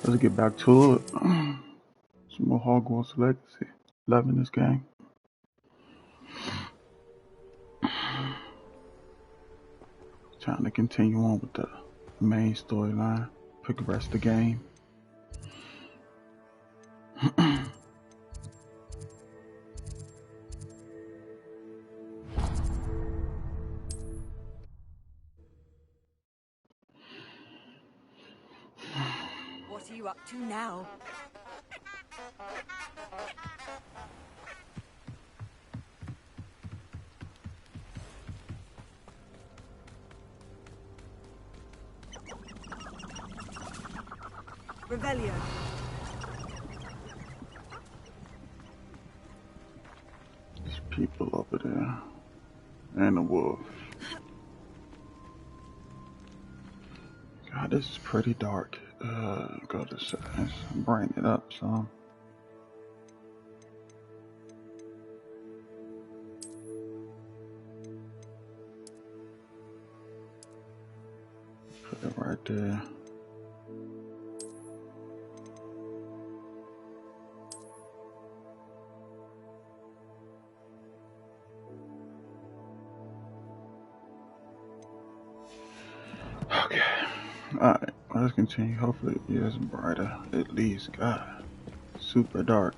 Let's get back to it. Some more Hogwarts Legacy. Loving this game. Trying to continue on with the main storyline. Progress the game. What are you up to now? Rebellion. There's people over there. And a wolf. God, this is pretty dark. Go to settings. Brighten it up some. Put it right there. Okay. Alright, let's continue. Hopefully it is brighter. At least, God. Super dark.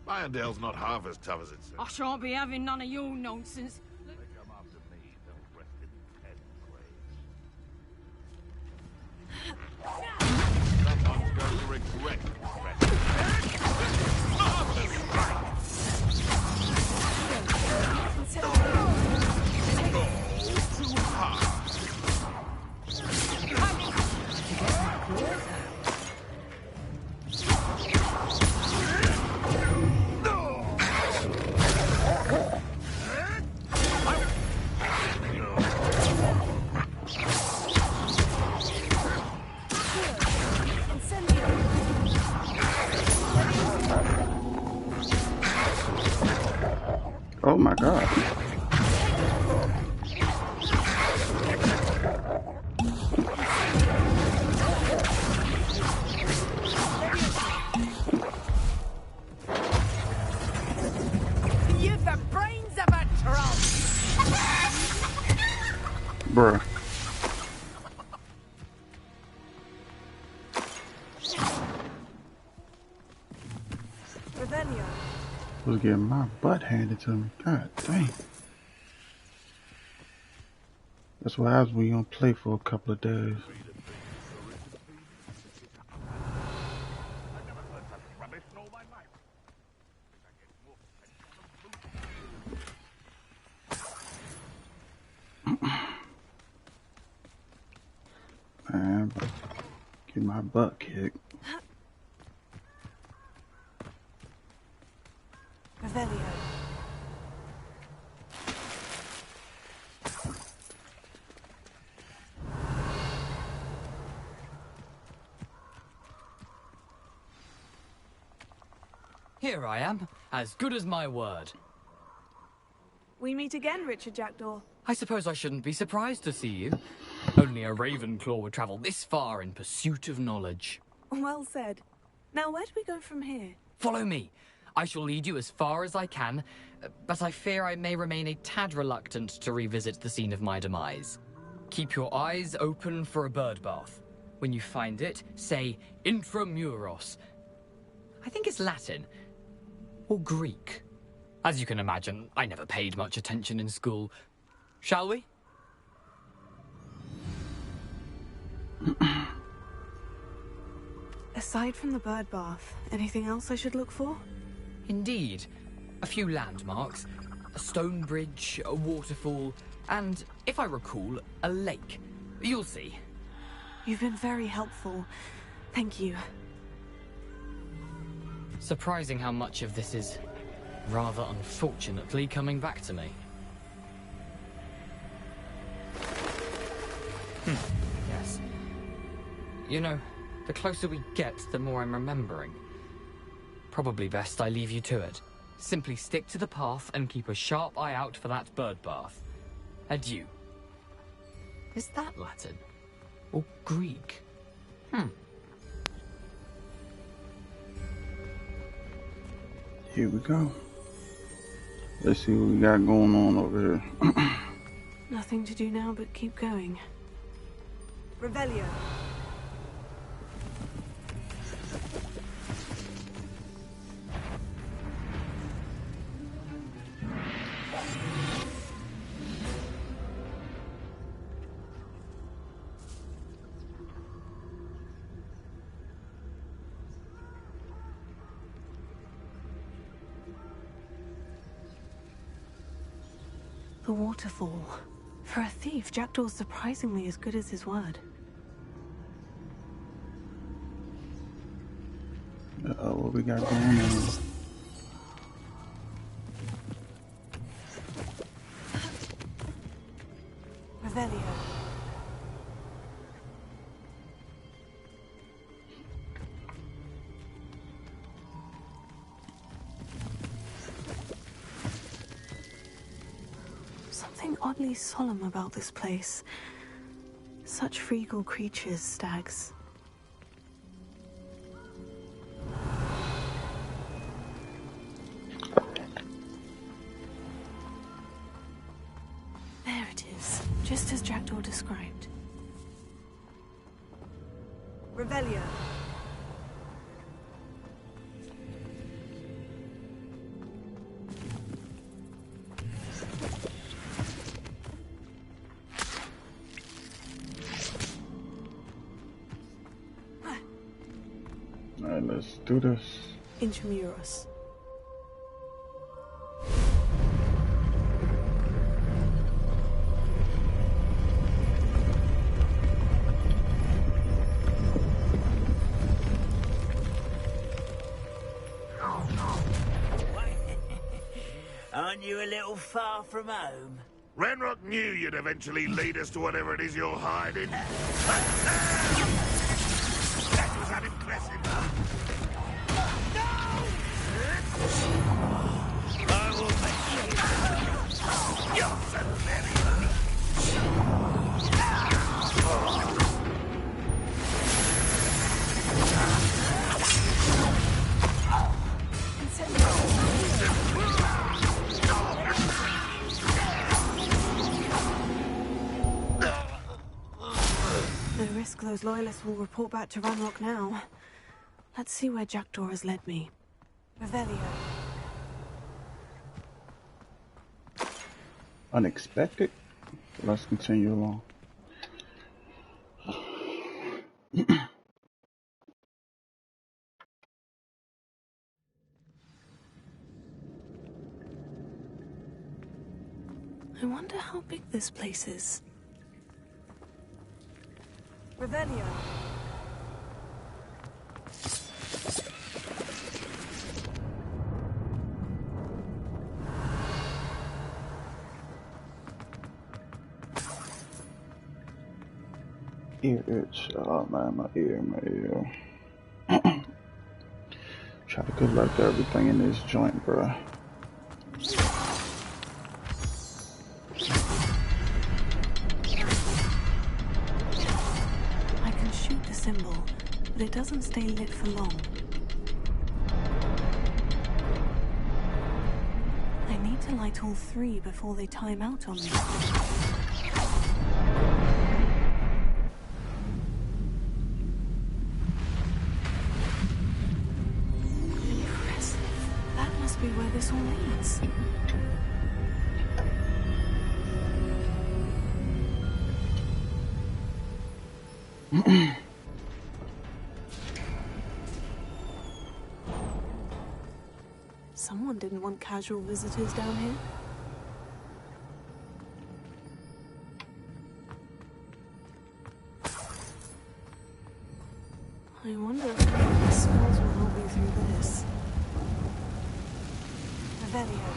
Irondale's not half as tough as it seems. I shan't be having none of your nonsense. They come after me, they'll rest in head and Someone's going to regret too hard. Oh my God. You've the brains of a troll. Bruh. Rebellion. Was getting my butt handed to me. God dang. That's what happens when you don't play for a couple of days. Man, get my butt kicked. Rebellion. Here I am, as good as my word. We meet again, Richard Jackdaw. I suppose I shouldn't be surprised to see you. Only a Ravenclaw would travel this far in pursuit of knowledge. Well said. Now, where do we go from here? Follow me. I shall lead you as far as I can, but I fear I may remain a tad reluctant to revisit the scene of my demise. Keep your eyes open for a bird bath. When you find it, say intramuros. I think it's Latin. Or Greek. As you can imagine, I never paid much attention in school. Shall we? Aside from the bird bath, anything else I should look for? Indeed. A few landmarks, a stone bridge, a waterfall, and, if I recall, a lake. You'll see. You've been very helpful. Thank you. Surprising how much of this is, rather unfortunately, coming back to me. Yes. You know, the closer we get, the more I'm remembering. Probably best I leave you to it. Simply stick to the path and keep a sharp eye out for that bird bath. Adieu. Is that Latin? Or Greek? Here we go. Let's see what we got going on over here. Nothing to do now but keep going. Revelio. The waterfall. For a thief, Jackdaw's surprisingly as good as his word. What we got going on? Revelio. Something oddly solemn about this place. Such regal creatures, stags. There it is, just as Jackdaw described. Revelio. Alright, let's do this. Intramuros. Aren't you a little far from home? Ranrock knew you'd eventually lead us to whatever it is you're hiding. That was unimpressive. I will make you. You're so very... No risk those loyalists will report back to Ranrock now. Let's see where Jackdaw has led me. Revelio. Unexpected. Let's continue along. I wonder how big this place is. Revelio. Ear itch. Oh man, my ear. Try to collect everything in this joint, bruh. I can shoot the symbol, but it doesn't stay lit for long. I need to light all three before they time out on me. Impressive. That must be where this all leads. Someone didn't want casual visitors down here. I wonder if the spells will help me through this. Revelio.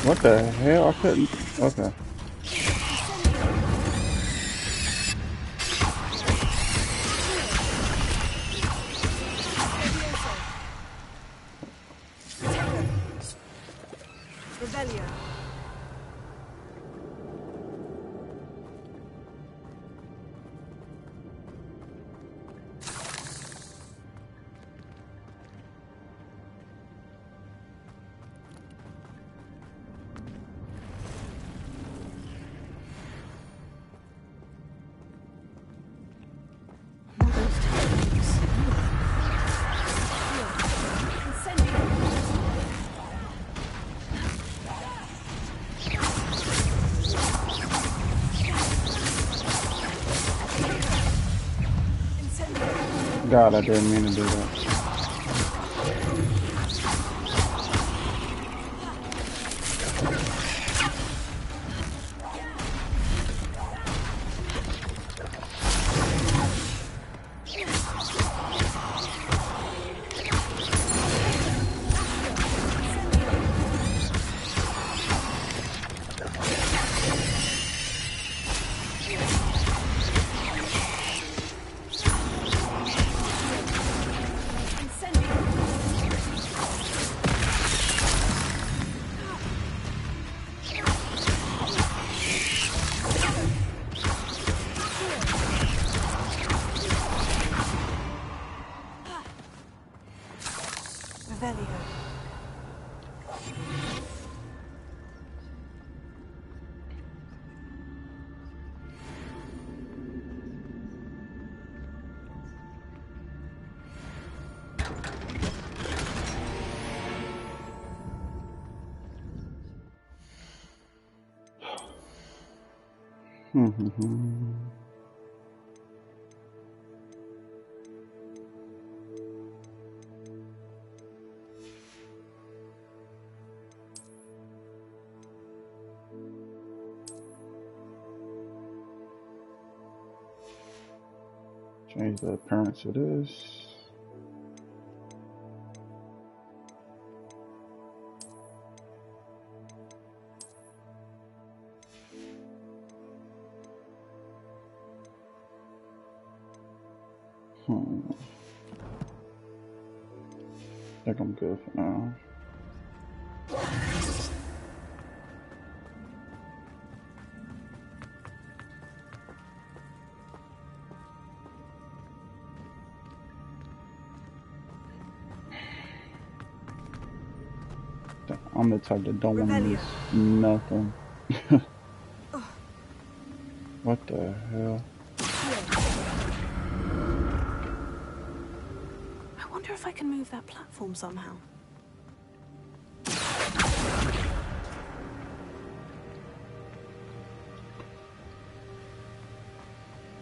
What the hell? I couldn't. Okay. Revelio. God, I didn't mean to do that. Change the appearance of this. I think I'm good for now. I'm the type that don't want to miss nothing. What the hell? I wonder if I can move that platform somehow.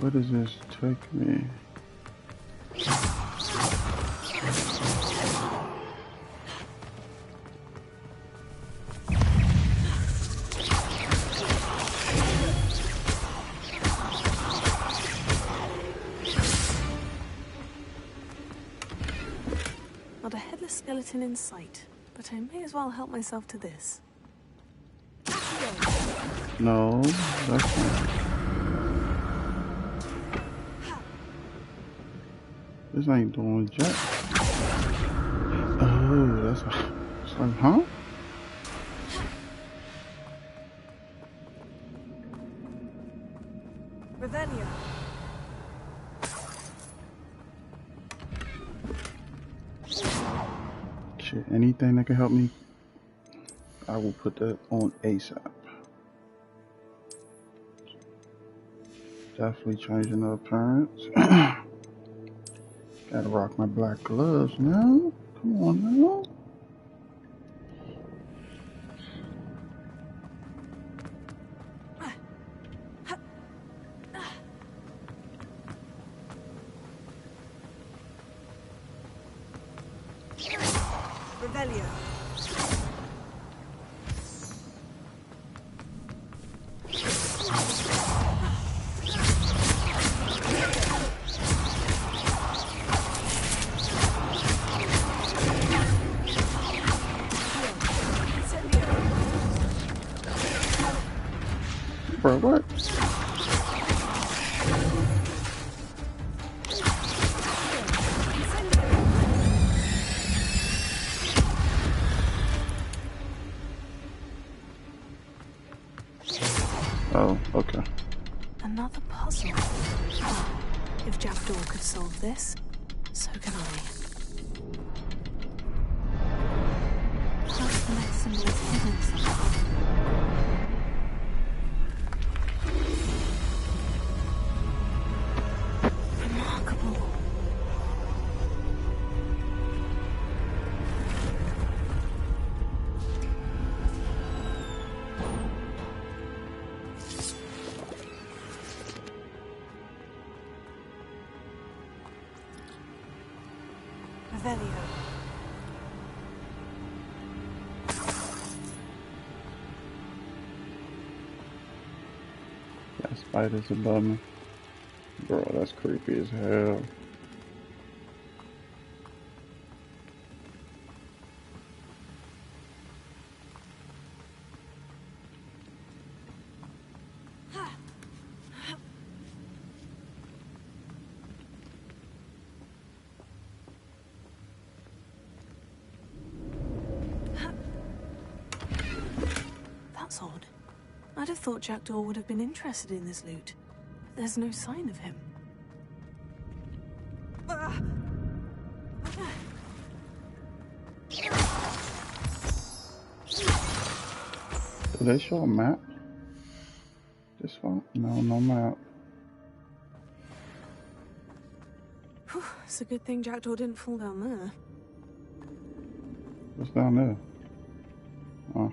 Where does this take me? Not a headless skeleton in sight, but I may as well help myself to this. No, that's not. This ain't doing jack. Oh, that's it's like, huh? Revelio. Shit, anything that can help me, I will put that on ASAP. Definitely changing the appearance. Gotta rock my black gloves now. Come on now. Revelio. Bro, what? Oh, okay. Another puzzle. If Jackdaw could solve this, so can I. Perhaps the next symbol is hidden somewhere. Remarkable. Revelio. That spider's above me. Bro, that's creepy as hell. That's odd. I'd have thought Jackdaw would have been interested in this loot. There's no sign of him. Do they show a map? This one? No, no map. It's a good thing Jackdaw didn't fall down there. What's down there? Oh.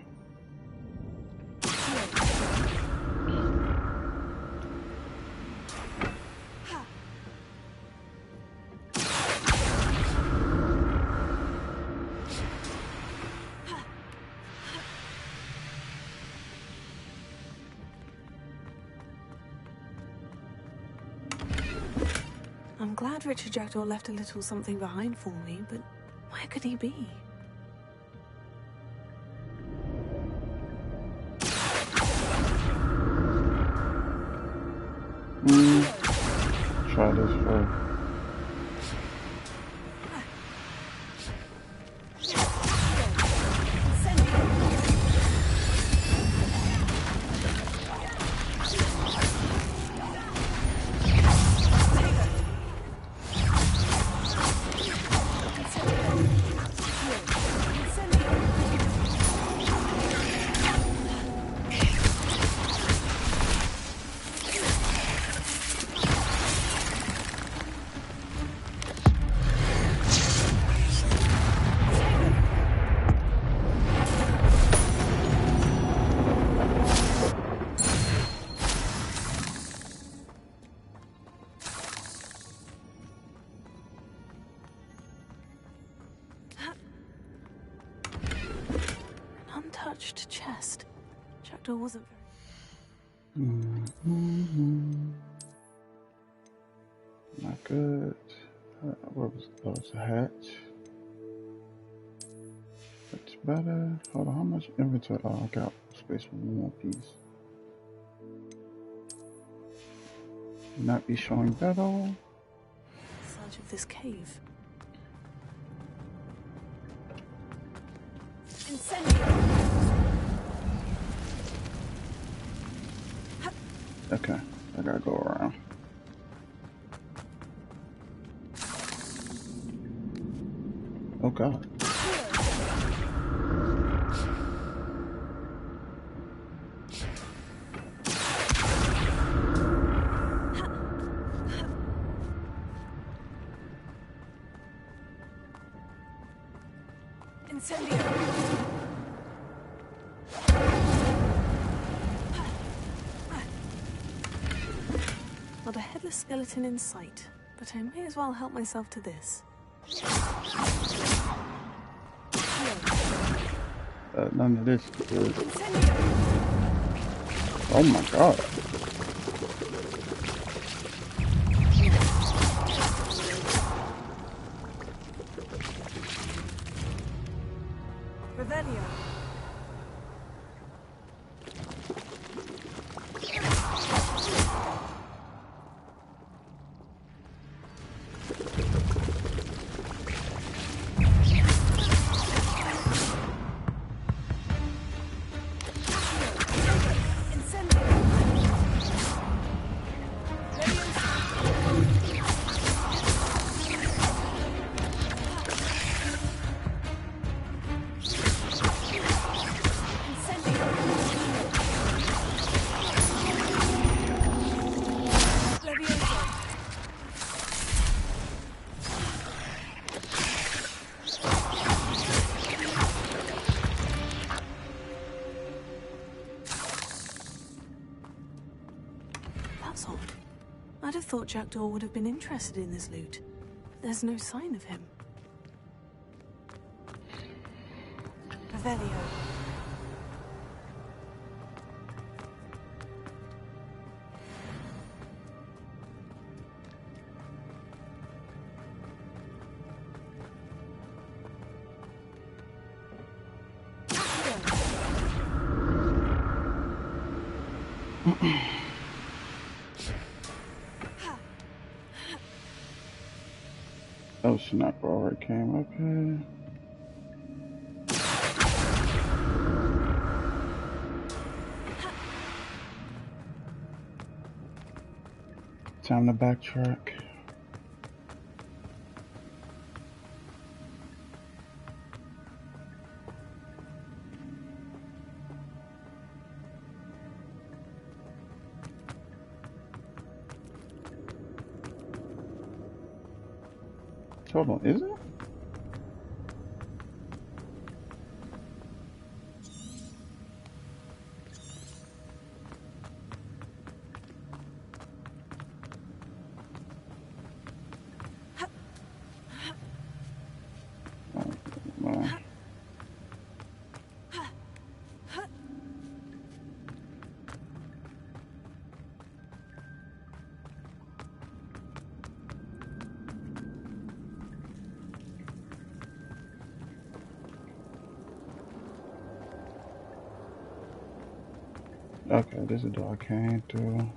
I'm glad Richard Jackdaw left a little something behind for me, but where could he be? Try this first. Untouched chest. Jackdaw wasn't very... Not good. What was it? Oh, it's a hatch. That's better. Hold on, how much inventory? Oh, I got space for one more piece. Not be showing better. Search of this cave. Okay, I gotta go around. Oh God. Not a headless skeleton in sight, but I may as well help myself to this. None of this is good. Oh my god. Revelio. That's odd. I'd have thought Jackdaw would have been interested in this loot. There's no sign of him. Revelio. Oh snap, already came up here. Time to backtrack. Hold on, is it? Okay, this is the door I came through.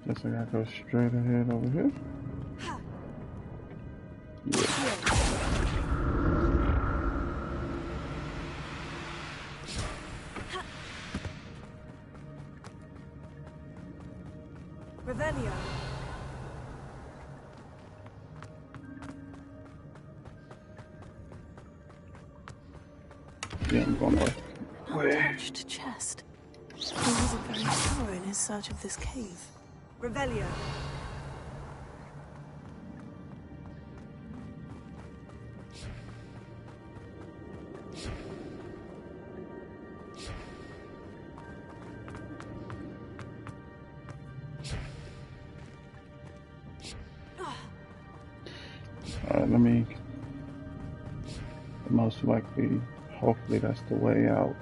Guess I gotta go straight ahead over here. Yeah. Revelio. Yeah, I'm going away. Untouched chest. He wasn't very thorough in his search of this cave. Revelio. Alright, let me... Most likely, hopefully that's the way out.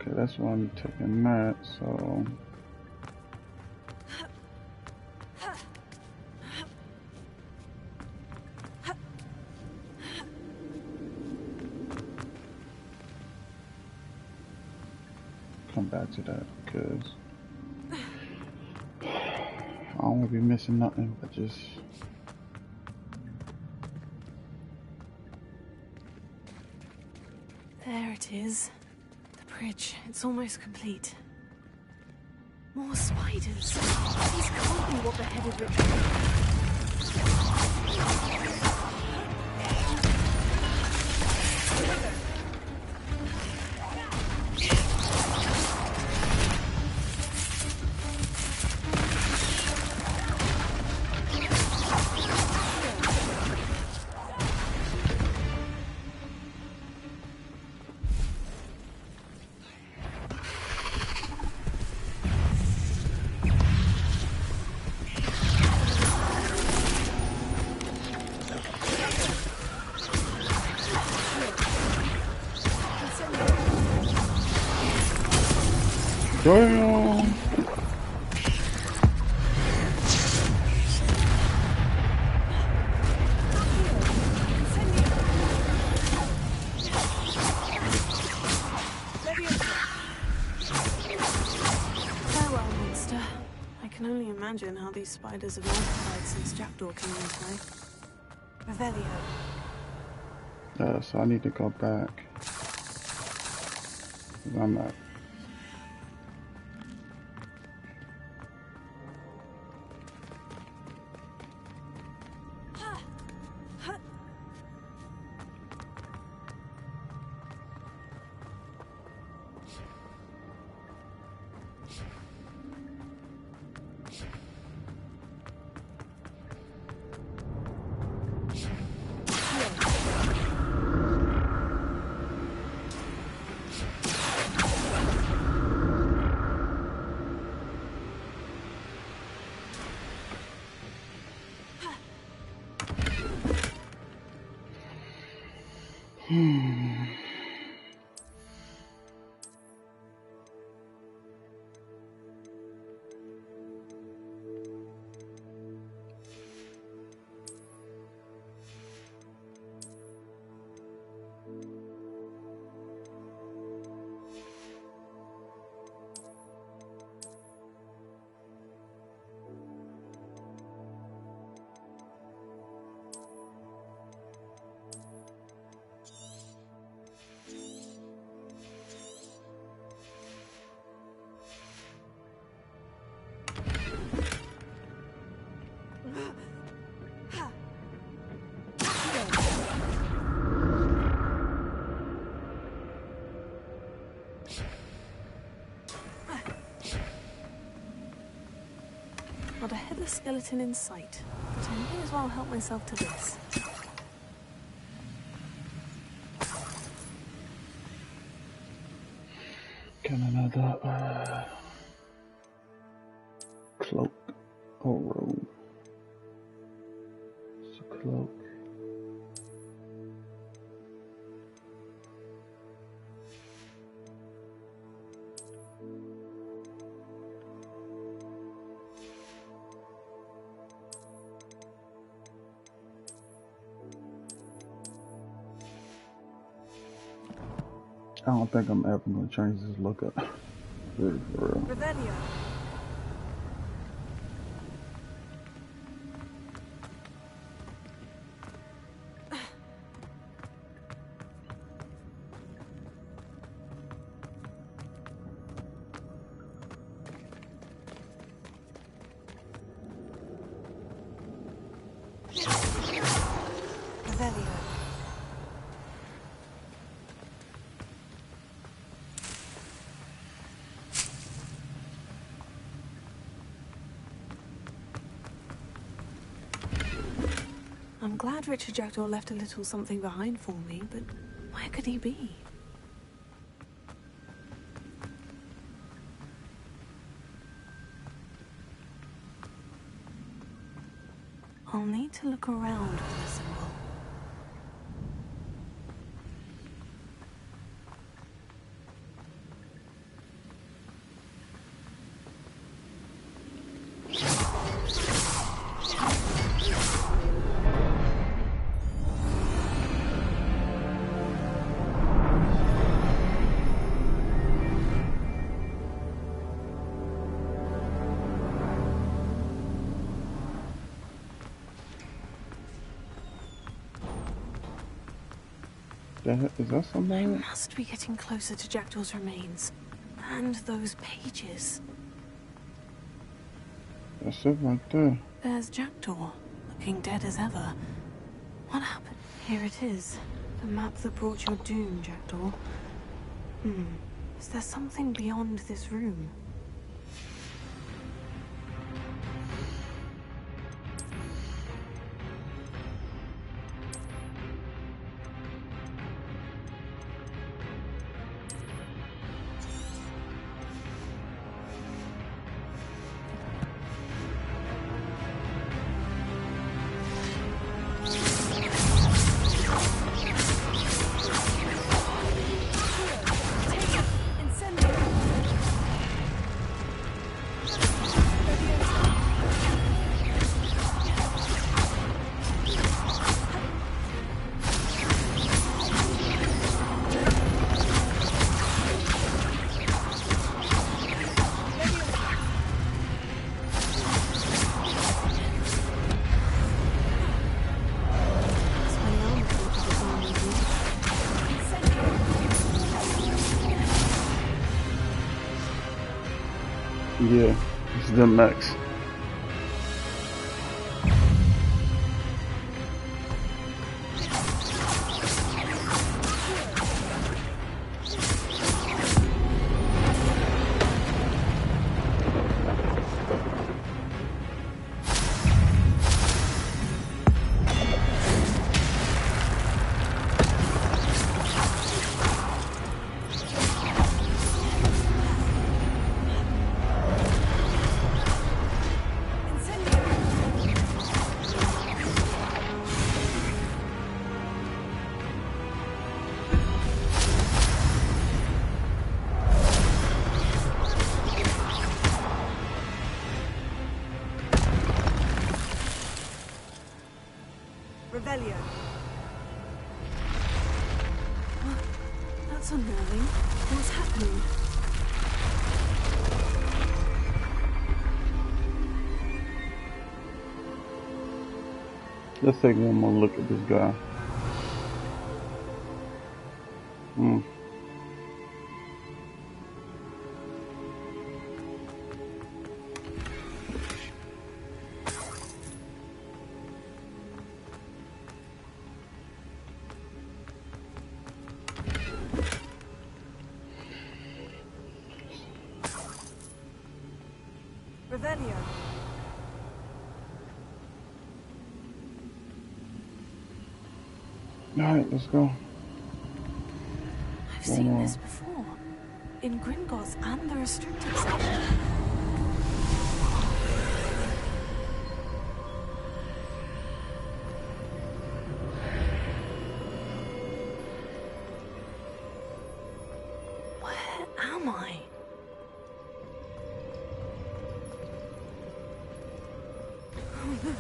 Okay, that's why I'm taking that, so... Come back to that, because I don't want to be missing nothing but just There it is. The bridge. It's almost complete. More spiders. These can't be what the headed ritual. Damn. Farewell, monster. I can only imagine how these spiders have multiplied since Jackdaw came into life. Revelio. So I need to go back. I'm not. Not a headless skeleton in sight, but I may as well help myself to this. Get another cloak or robe. It's a cloak. I don't think I'm ever gonna change this look up. Really, for real. Revelio. Revelio. I'm glad Richard Jackdaw left a little something behind for me, but where could he be? I'll need to look around for the symbol. Is that I somebody? must be getting closer to Jackdaw's remains. And those pages. That's it right there. There's Jackdaw, looking dead as ever. What happened? Here it is. The map that brought your doom, Jackdaw. Is there something beyond this room? Yeah, it's the max. Revelio. That's unnerving. What's happening? Let's take one more look at this guy. Revelio. Alright, let's go. I've seen this before. In Gringotts and the restricted section. Where am I? Oh no.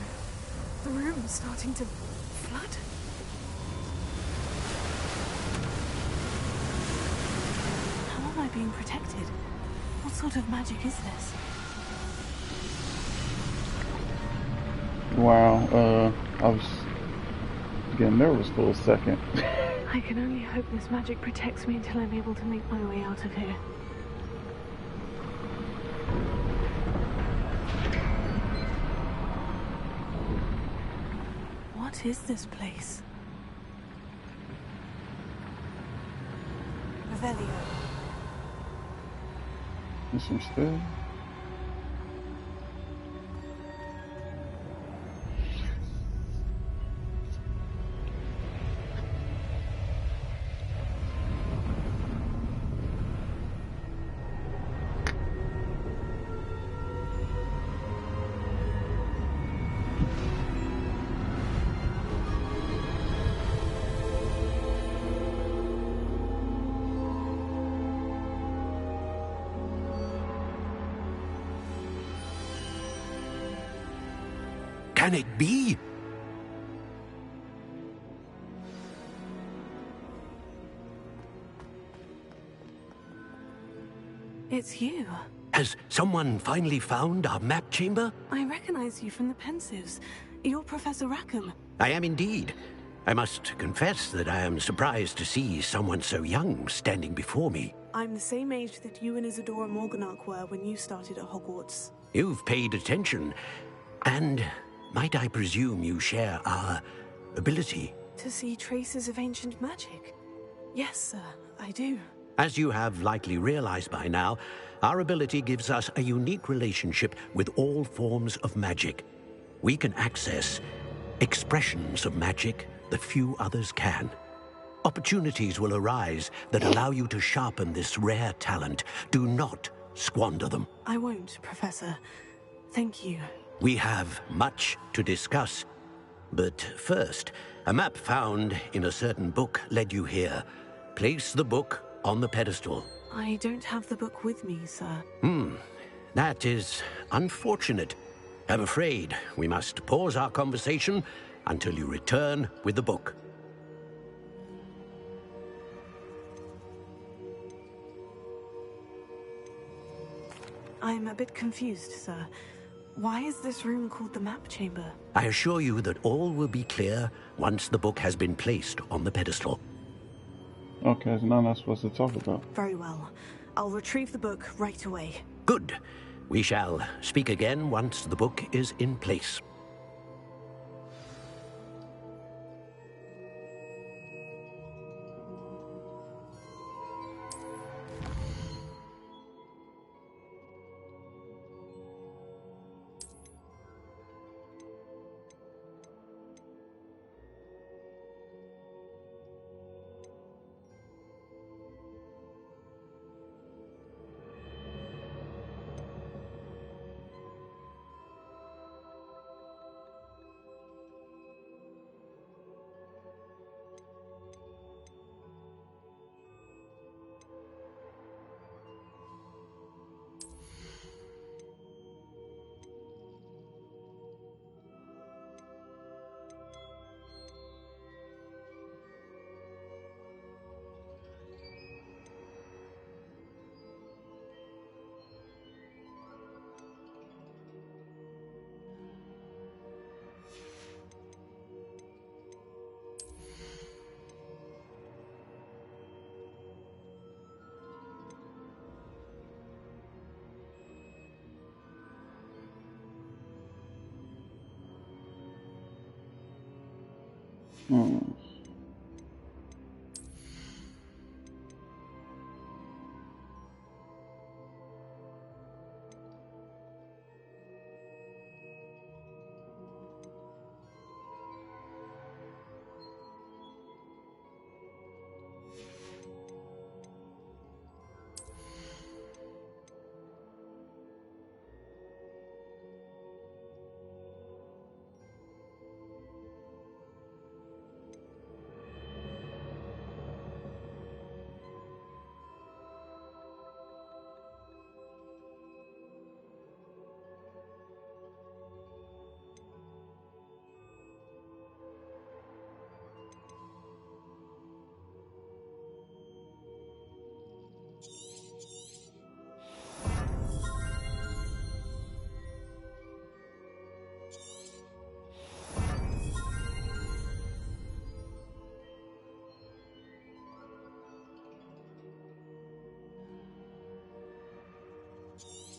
The room's starting to flood. How am I being protected? What sort of magic is this? Wow, I was getting nervous for a second. I can only hope this magic protects me until I'm able to make my way out of here. What is this place? Revelio. There's some stairs. Can it be? It's you. Has someone finally found our map chamber? I recognize you from the Pensives. You're Professor Rackham. I am indeed. I must confess that I am surprised to see someone so young standing before me. I'm the same age that you and Isadora Morganach were when you started at Hogwarts. You've paid attention, and might I presume you share our ability? To see traces of ancient magic? Yes, sir, I do. As you have likely realized by now, our ability gives us a unique relationship with all forms of magic. We can access expressions of magic that few others can. Opportunities will arise that allow you to sharpen this rare talent. Do not squander them. I won't, Professor. Thank you. We have much to discuss. But first, a map found in a certain book led you here. Place the book on the pedestal. I don't have the book with me, sir. That is unfortunate. I'm afraid we must pause our conversation until you return with the book. I'm a bit confused, sir. Why is this room called the map chamber? I assure you that all will be clear once the book has been placed on the pedestal. Okay, so now I'm not supposed to talk about. Very well. I'll retrieve the book right away. Good. We shall speak again once the book is in place.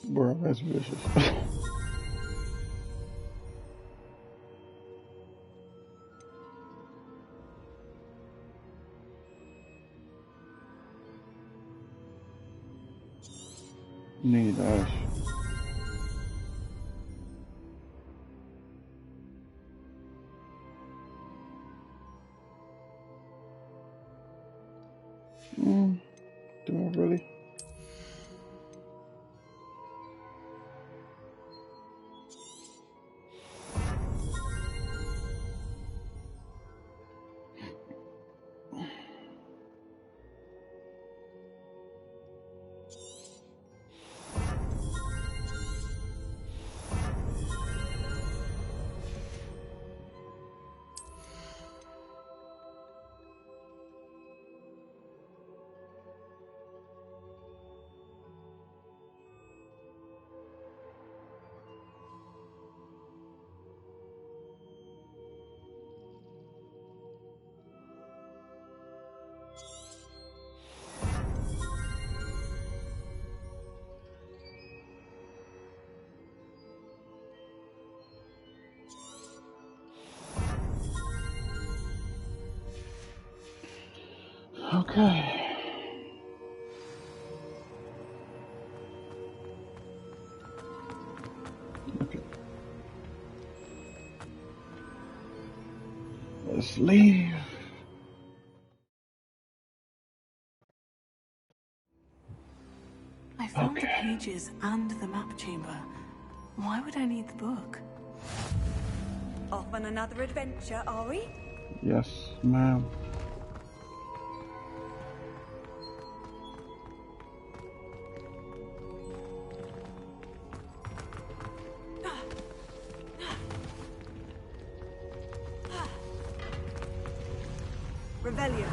Bro, that's vicious. Need Ash. Do I really? Okay. Okay. Let's leave. I found the Okay. pages and the map chamber. Why would I need the book? Off on another adventure, are we? Yes, ma'am. Revelio.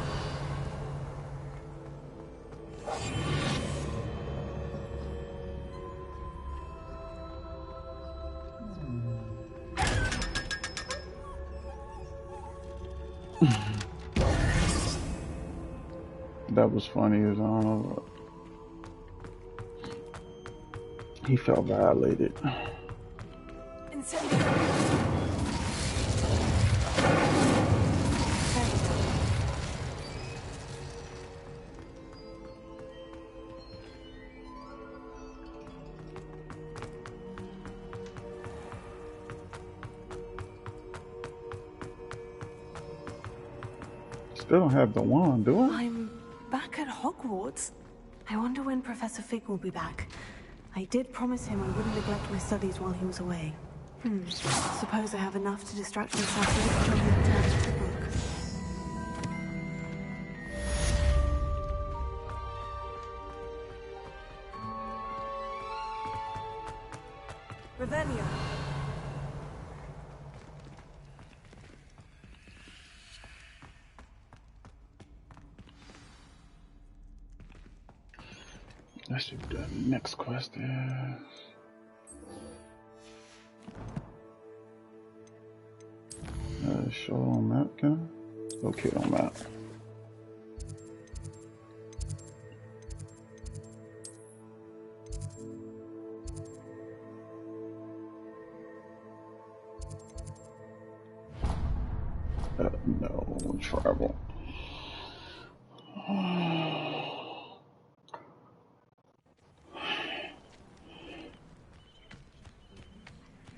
That was funny as he felt violated. Incendio. Still don't have the wand, do I? I'm back at Hogwarts. I wonder when Professor Fig will be back. I did promise him I wouldn't neglect my studies while he was away. Suppose I have enough to distract myself with when I return to the book. Revelio. Let's see what the next quest is. Show on map, can I? Okay, on map. No, travel.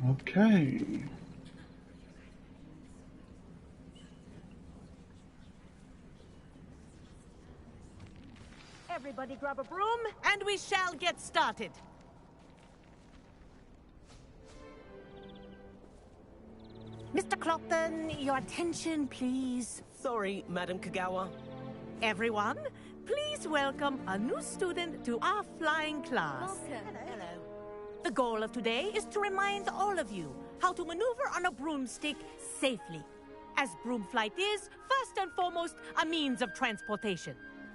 Okay. Everybody grab a broom, and we shall get started. Mr. Clopton, your attention, please. Sorry, Madam Kagawa. Everyone, please welcome a new student to our flying class. Welcome. Hello. The goal of today is to remind all of you how to maneuver on a broomstick safely, as broom flight is, first and foremost, a means of transportation.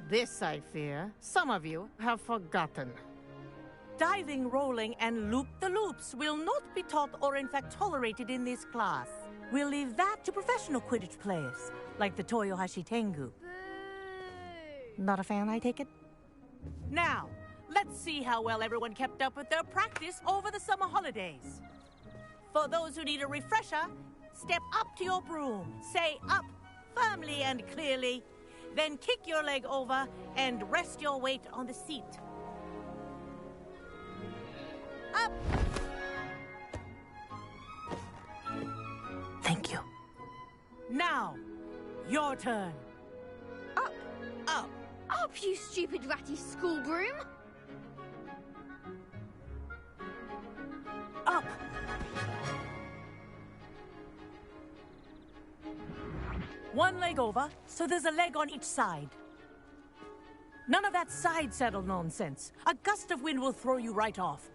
This, I fear, some of you have forgotten. Diving, rolling, and loop-the-loops will not be taught or in fact tolerated in this class. We'll leave that to professional Quidditch players, like the Toyohashi Tengu. Not a fan, I take it? Now, let's see how well everyone kept up with their practice over the summer holidays. For those who need a refresher, step up to your broom, say up firmly and clearly, then kick your leg over and rest your weight on the seat. Up! Thank you. Now, your turn. Up! Up! Up, you stupid ratty school broom! Up! One leg over, so there's a leg on each side. None of that side saddle nonsense. A gust of wind will throw you right off.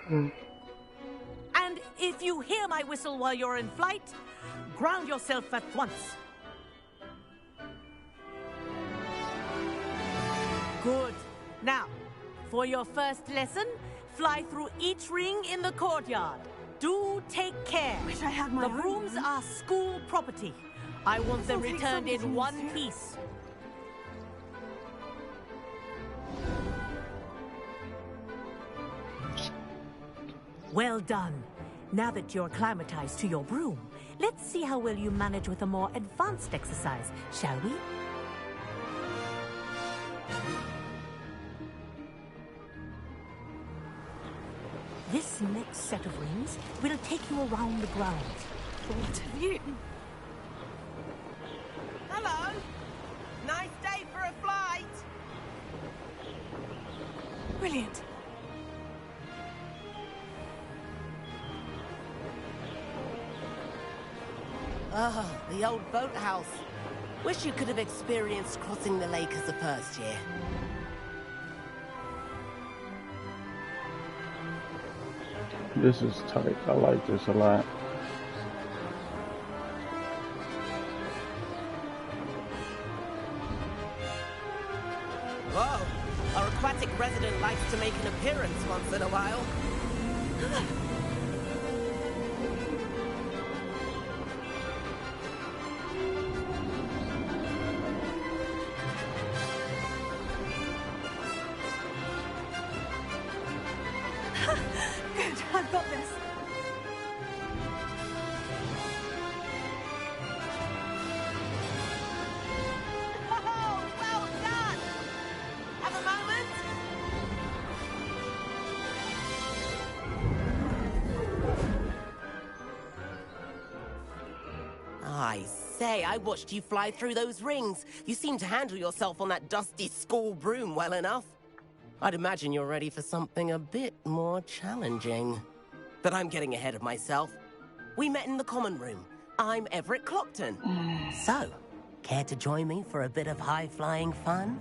And if you hear my whistle while you're in flight, ground yourself at once. Good. Now, for your first lesson, fly through each ring in the courtyard. Do take care. Wish I had my The own brooms one. are school property. I want them This'll take returned some in getting one used to. piece. Well done. Now that you're acclimatized to your broom, let's see how well you manage with a more advanced exercise, shall we? This next set of rings will take you around the grounds. What have you? Hello. Nice day for a flight. Brilliant. Oh, the old boathouse. Wish you could have experienced crossing the lake as a first year. This is tight. I like this a lot. Whoa! Our aquatic resident likes to make an appearance once in a while. Good, I've got this. Oh, well done! Have a moment? I say, I watched you fly through those rings. You seem to handle yourself on that dusty school broom well enough. I'd imagine you're ready for something a bit more challenging. But I'm getting ahead of myself. We met in the common room. I'm Everett Clopton. So, care to join me for a bit of high-flying fun?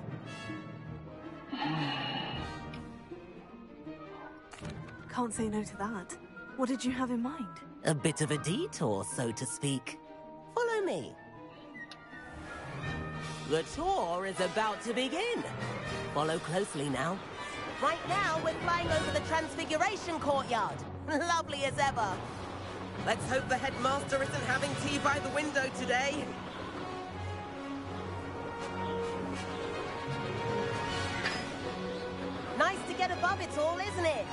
Can't say no to that. What did you have in mind? A bit of a detour, so to speak. Follow me. The tour is about to begin. Follow closely now. Right now, we're flying over the Transfiguration Courtyard. Lovely as ever. Let's hope the headmaster isn't having tea by the window today. Nice to get above it all, isn't it?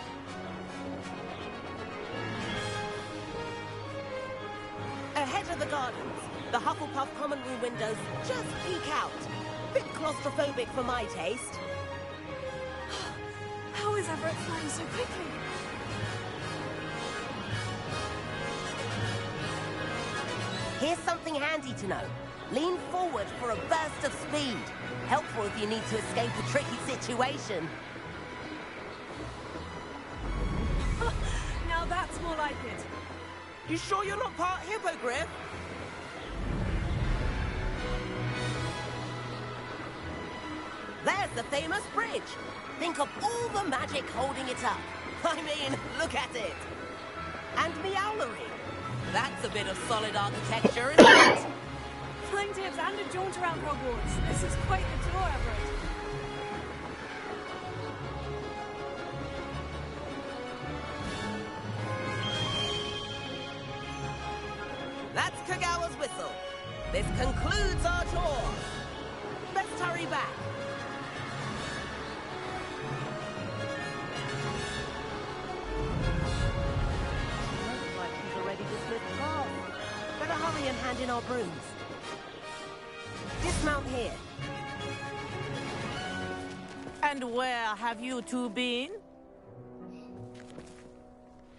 Ahead of the gardens, the Hufflepuff common room windows just peek out. Bit claustrophobic for my taste. How is Everett flying so quickly? Here's something handy to know. Lean forward for a burst of speed. Helpful if you need to escape a tricky situation. Now that's more like it. You sure you're not part hippogriff? There's the famous bridge. Think of all the magic holding it up. I mean, look at it. And Meowlery. That's a bit of solid architecture, isn't it? Flying tips and a jaunt around Hogwarts. This is quite the tour, Everett. That's Kagawa's whistle. This concludes our tour. Let's hurry back. Looks like he's already dismissed class. Better hurry and hand in our brooms. Dismount here. And where have you two been?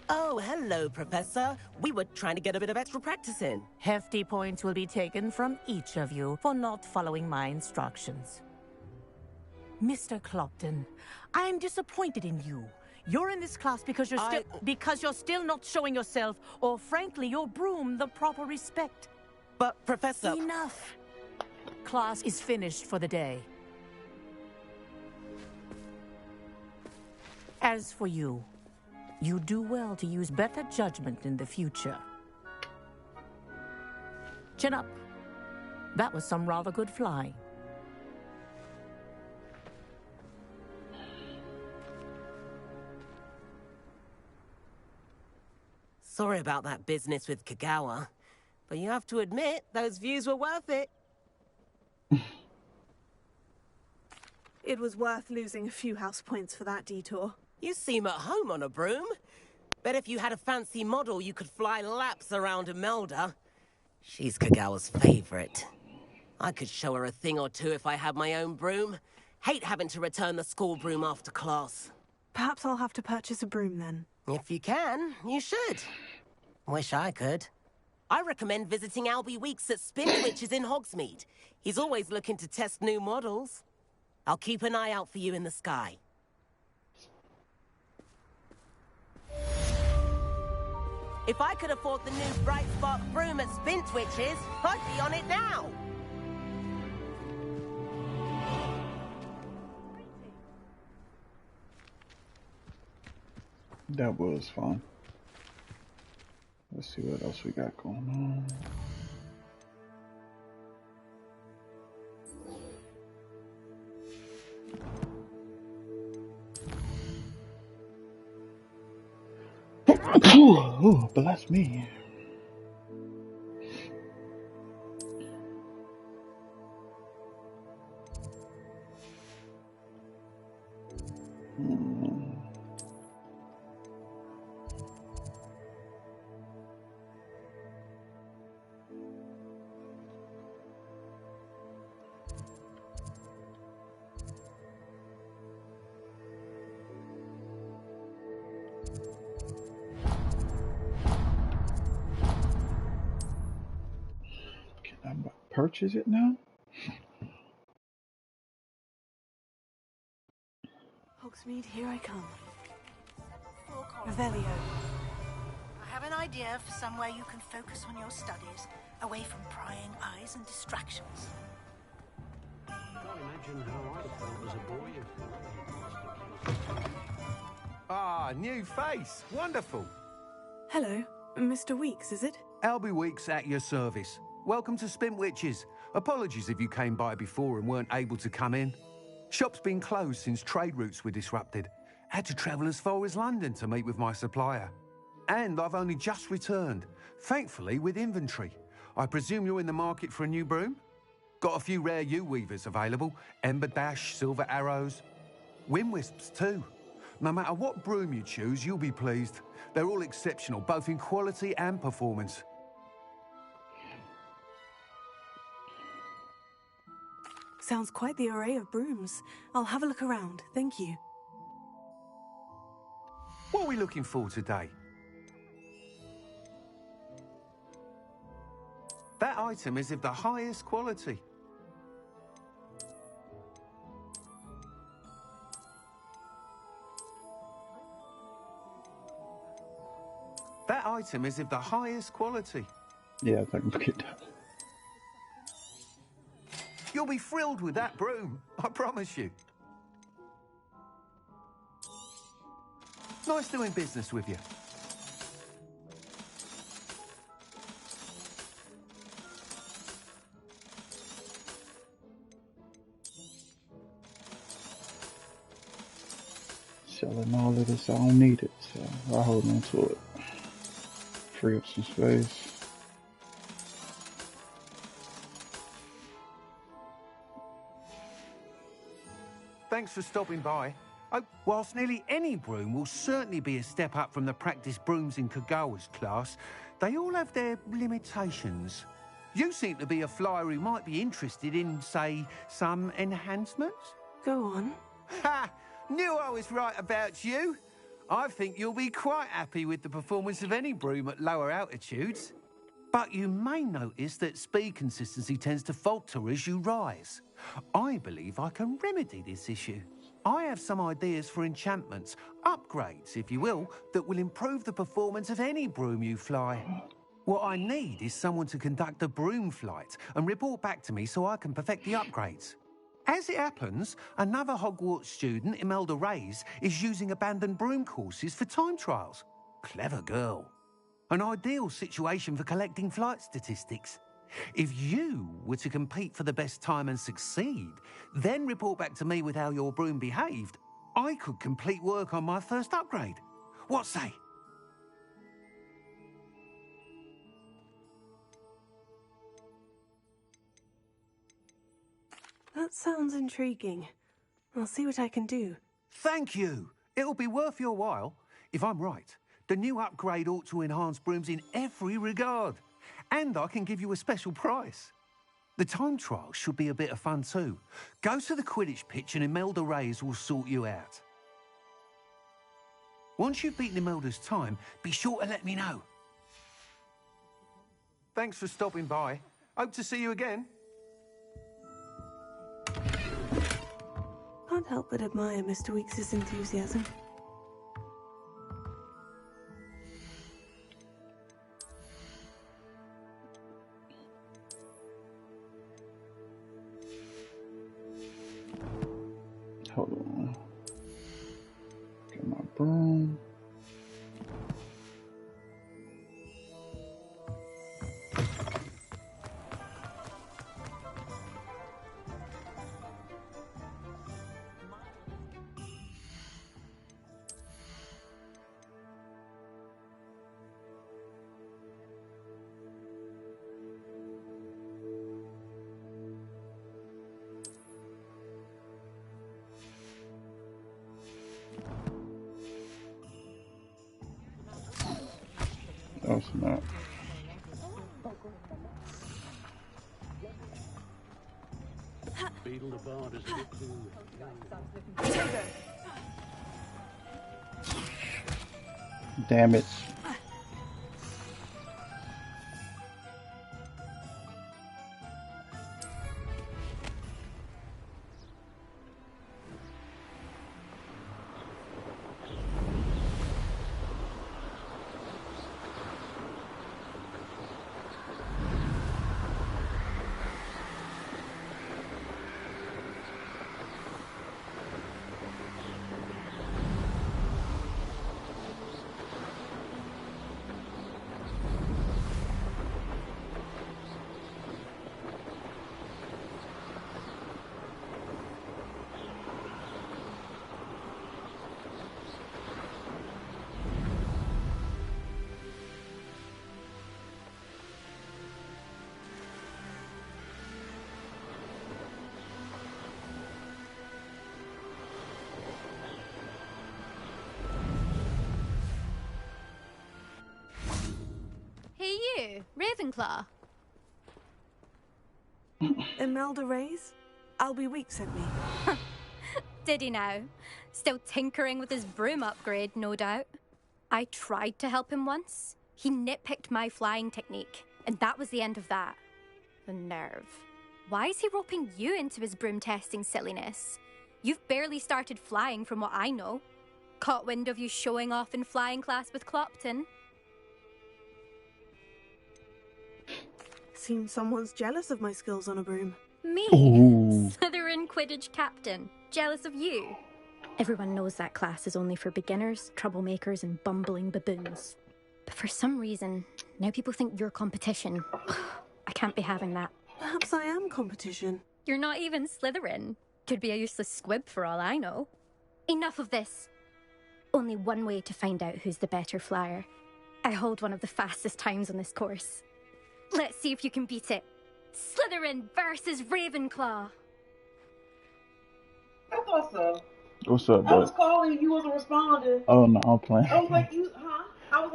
Oh, hello, Professor. We were trying to get a bit of extra practice in. Hefty points will be taken from each of you for not following my instructions. Mr. Clopton, I'm disappointed in you. You're in this class because you're still not showing yourself, or frankly, your broom the proper respect. But, Professor... Enough. Class is finished for the day. As for you, you do well to use better judgment in the future. Chin up. That was some rather good flying. Sorry about that business with Kagawa, but you have to admit, those views were worth it. It was worth losing a few house points for that detour. You seem at home on a broom. Bet if you had a fancy model, you could fly laps around Imelda. She's Kagawa's favorite. I could show her a thing or two if I had my own broom. Hate having to return the school broom after class. Perhaps I'll have to purchase a broom then. If you can, you should. Wish I could. I recommend visiting Albie Weeks at Spintwitches in Hogsmeade. He's always looking to test new models. I'll keep an eye out for you in the sky. If I could afford the new Bright Spark broom at Spintwitches, I'd be on it now. That was fun. Let's see what else we got going on. Oh, bless me. Can I purchase it now? Hogsmeade, here I come. Revelio. I have an idea for somewhere you can focus on your studies, away from prying eyes and distractions. I can't imagine how I felt as a boy. Ah, new face. Wonderful. Hello, Mr. Weeks, is it? Albie Weeks at your service. Welcome to Spintwitches. Apologies if you came by before and weren't able to come in. Shop's been closed since trade routes were disrupted. Had to travel as far as London to meet with my supplier. And I've only just returned, thankfully with inventory. I presume you're in the market for a new broom? Got a few rare U-weavers available. Ember Dash, Silver Arrows. Wind Wisps too. No matter what broom you choose, you'll be pleased. They're all exceptional, both in quality and performance. Sounds quite the array of brooms. I'll have a look around, thank you. What are we looking for today? That item is of the highest quality. That item is of the highest quality. Yeah, I think we get that. You'll be thrilled with that broom, I promise you. Nice doing business with you. Selling all of this, I don't need it, so I'll hold on to it. Free up some space. Thanks for stopping by. Whilst nearly any broom will certainly be a step up from the practice brooms in Kagawa's class, they all have their limitations. You seem to be a flyer who might be interested in, say, some enhancements? Go on. Ha! Knew I was right about you. I think you'll be quite happy with the performance of any broom at lower altitudes. But you may notice that speed consistency tends to falter as you rise. I believe I can remedy this issue. I have some ideas for enchantments, upgrades, if you will, that will improve the performance of any broom you fly. What I need is someone to conduct a broom flight and report back to me so I can perfect the upgrades. As it happens, another Hogwarts student, Imelda Reyes, is using abandoned broom courses for time trials. Clever girl. An ideal situation for collecting flight statistics. If you were to compete for the best time and succeed, then report back to me with how your broom behaved, I could complete work on my first upgrade. What say? That sounds intriguing. I'll see what I can do. Thank you. It'll be worth your while. If I'm right, The new upgrade ought to enhance brooms in every regard. And I can give you a special price. The time trial should be a bit of fun too. Go to the Quidditch pitch and Imelda Reyes will sort you out. Once you've beaten Imelda's time, be sure to let me know. Thanks for stopping by. Hope to see you again. Can't help but admire Mr. Weeks' enthusiasm. Hold on. Get my broom. Oh, snap. Beetle the Bard is a bit too... Damn it. Hey you, Ravenclaw. Imelda Reyes? Albie Weeks sent me. Did he now? Still tinkering with his broom upgrade, no doubt. I tried to help him once. He nitpicked my flying technique, and that was the end of that. The nerve. Why is he roping you into his broom testing silliness? You've barely started flying from what I know. Caught wind of you showing off in flying class with Clopton. Seems someone's jealous of my skills on a broom. Me? Ooh. Slytherin Quidditch captain. Jealous of you? Everyone knows that class is only for beginners, troublemakers, and bumbling baboons. But for some reason, now people think you're competition. I can't be having that. Perhaps I am competition. You're not even Slytherin. Could be a useless squib for all I know. Enough of this. Only one way to find out who's the better flyer. I hold one of the fastest times on this course. Let's see if you can beat it. Slytherin versus Ravenclaw. I thought so. What's up, I was bud? calling, you wasn't responding. Oh, no, I'm playing. I was like, huh? I was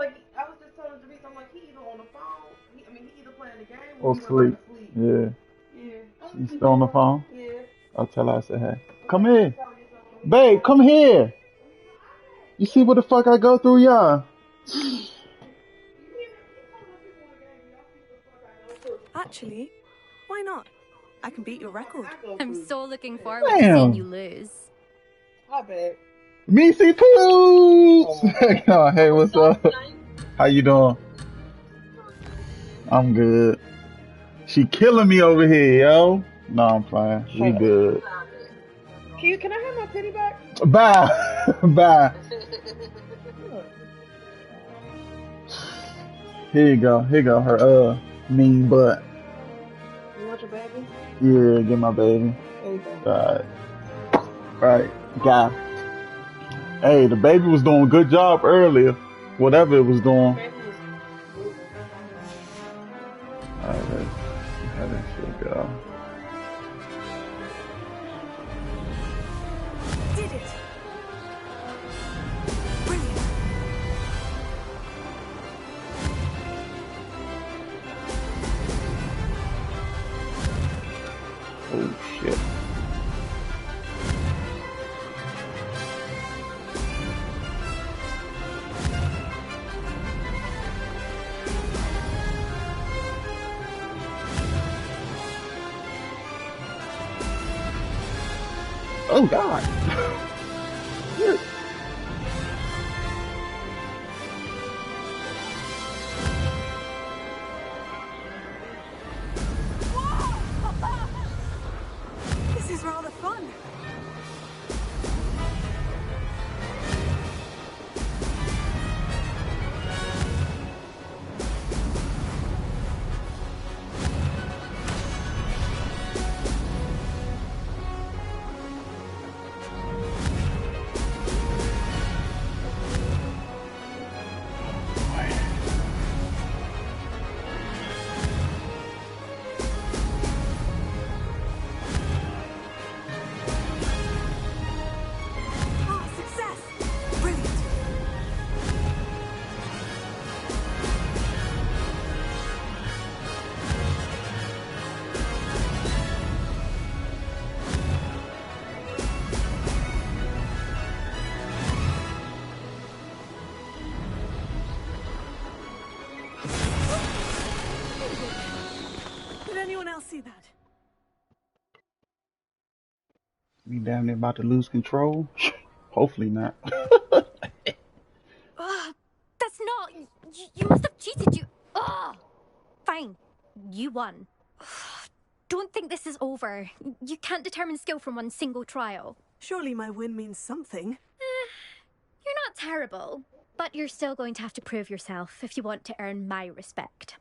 just telling Denise, I'm like, he either on the phone, he either playing the game Or he sleep. sleep. Yeah. Yeah. You still on the phone? Yeah. I'll tell her I said, hey. Come here. Babe, come here. You see what the fuck I go through, y'all? Actually, why not? I can beat your record. I'm so looking forward to Damn. seeing you lose. Hi, babe. Me see Poops! Oh, hey, what's up? How you doing? I'm good. She killing me over here, yo. No, I'm fine. We good. Can I have my titty back? Bye. Bye. Here you go. Here you go. Her mean butt. You want your baby? Yeah, get my baby. There you go. Alright. Alright, got it. Hey, the baby was doing a good job earlier. Whatever it was doing. Alright, let's see how that shit go. Did it! Brilliant. Oh God. This is rather fun. Did anyone else see that? We damn near about to lose control. Hopefully not. That's not... You must have cheated, you... Fine. You won. Don't think this is over. You can't determine skill from one single trial. Surely my win means something. You're not terrible, but you're still going to have to prove yourself if you want to earn my respect.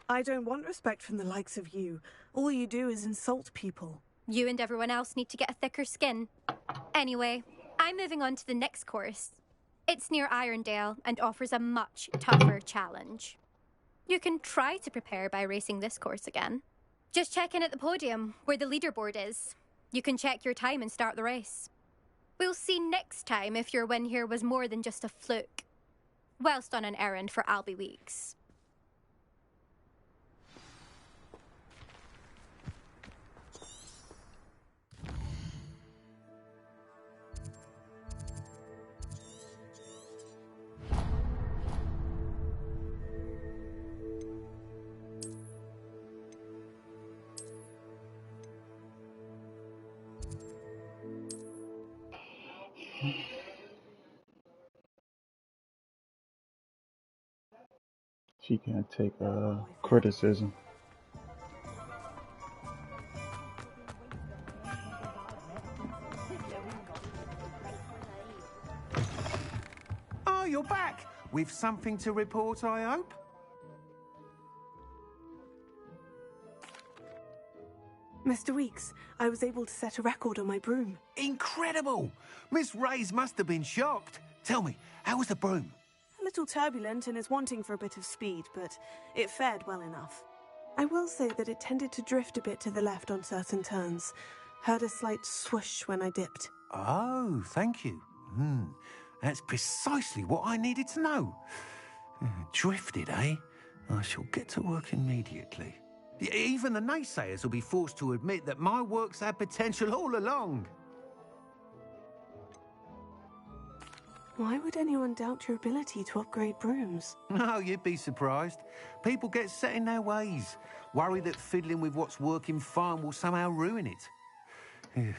I don't want respect from the likes of you. All you do is insult people. You and everyone else need to get a thicker skin. Anyway, I'm moving on to the next course. It's near Irondale and offers a much tougher challenge. You can try to prepare by racing this course again. Just check in at the podium, where the leaderboard is. You can check your time and start the race. We'll see next time if your win here was more than just a fluke. Whilst on an errand for Albie Weeks. She can't take criticism. Oh, you're back! With something to report, I hope? Mr. Weeks, I was able to set a record on my broom. Incredible! Miss Reyes must have been shocked. Tell me, how was the broom? A little turbulent and is wanting for a bit of speed, but it fared well enough. I will say that it tended to drift a bit to the left on certain turns. Heard a slight swoosh when I dipped. Oh, thank you. That's precisely what I needed to know. Drifted, eh? I shall get to work immediately. Even the naysayers will be forced to admit that my work's had potential all along. Why would anyone doubt your ability to upgrade brooms? No, you'd be surprised. People get set in their ways, worry that fiddling with what's working fine will somehow ruin it.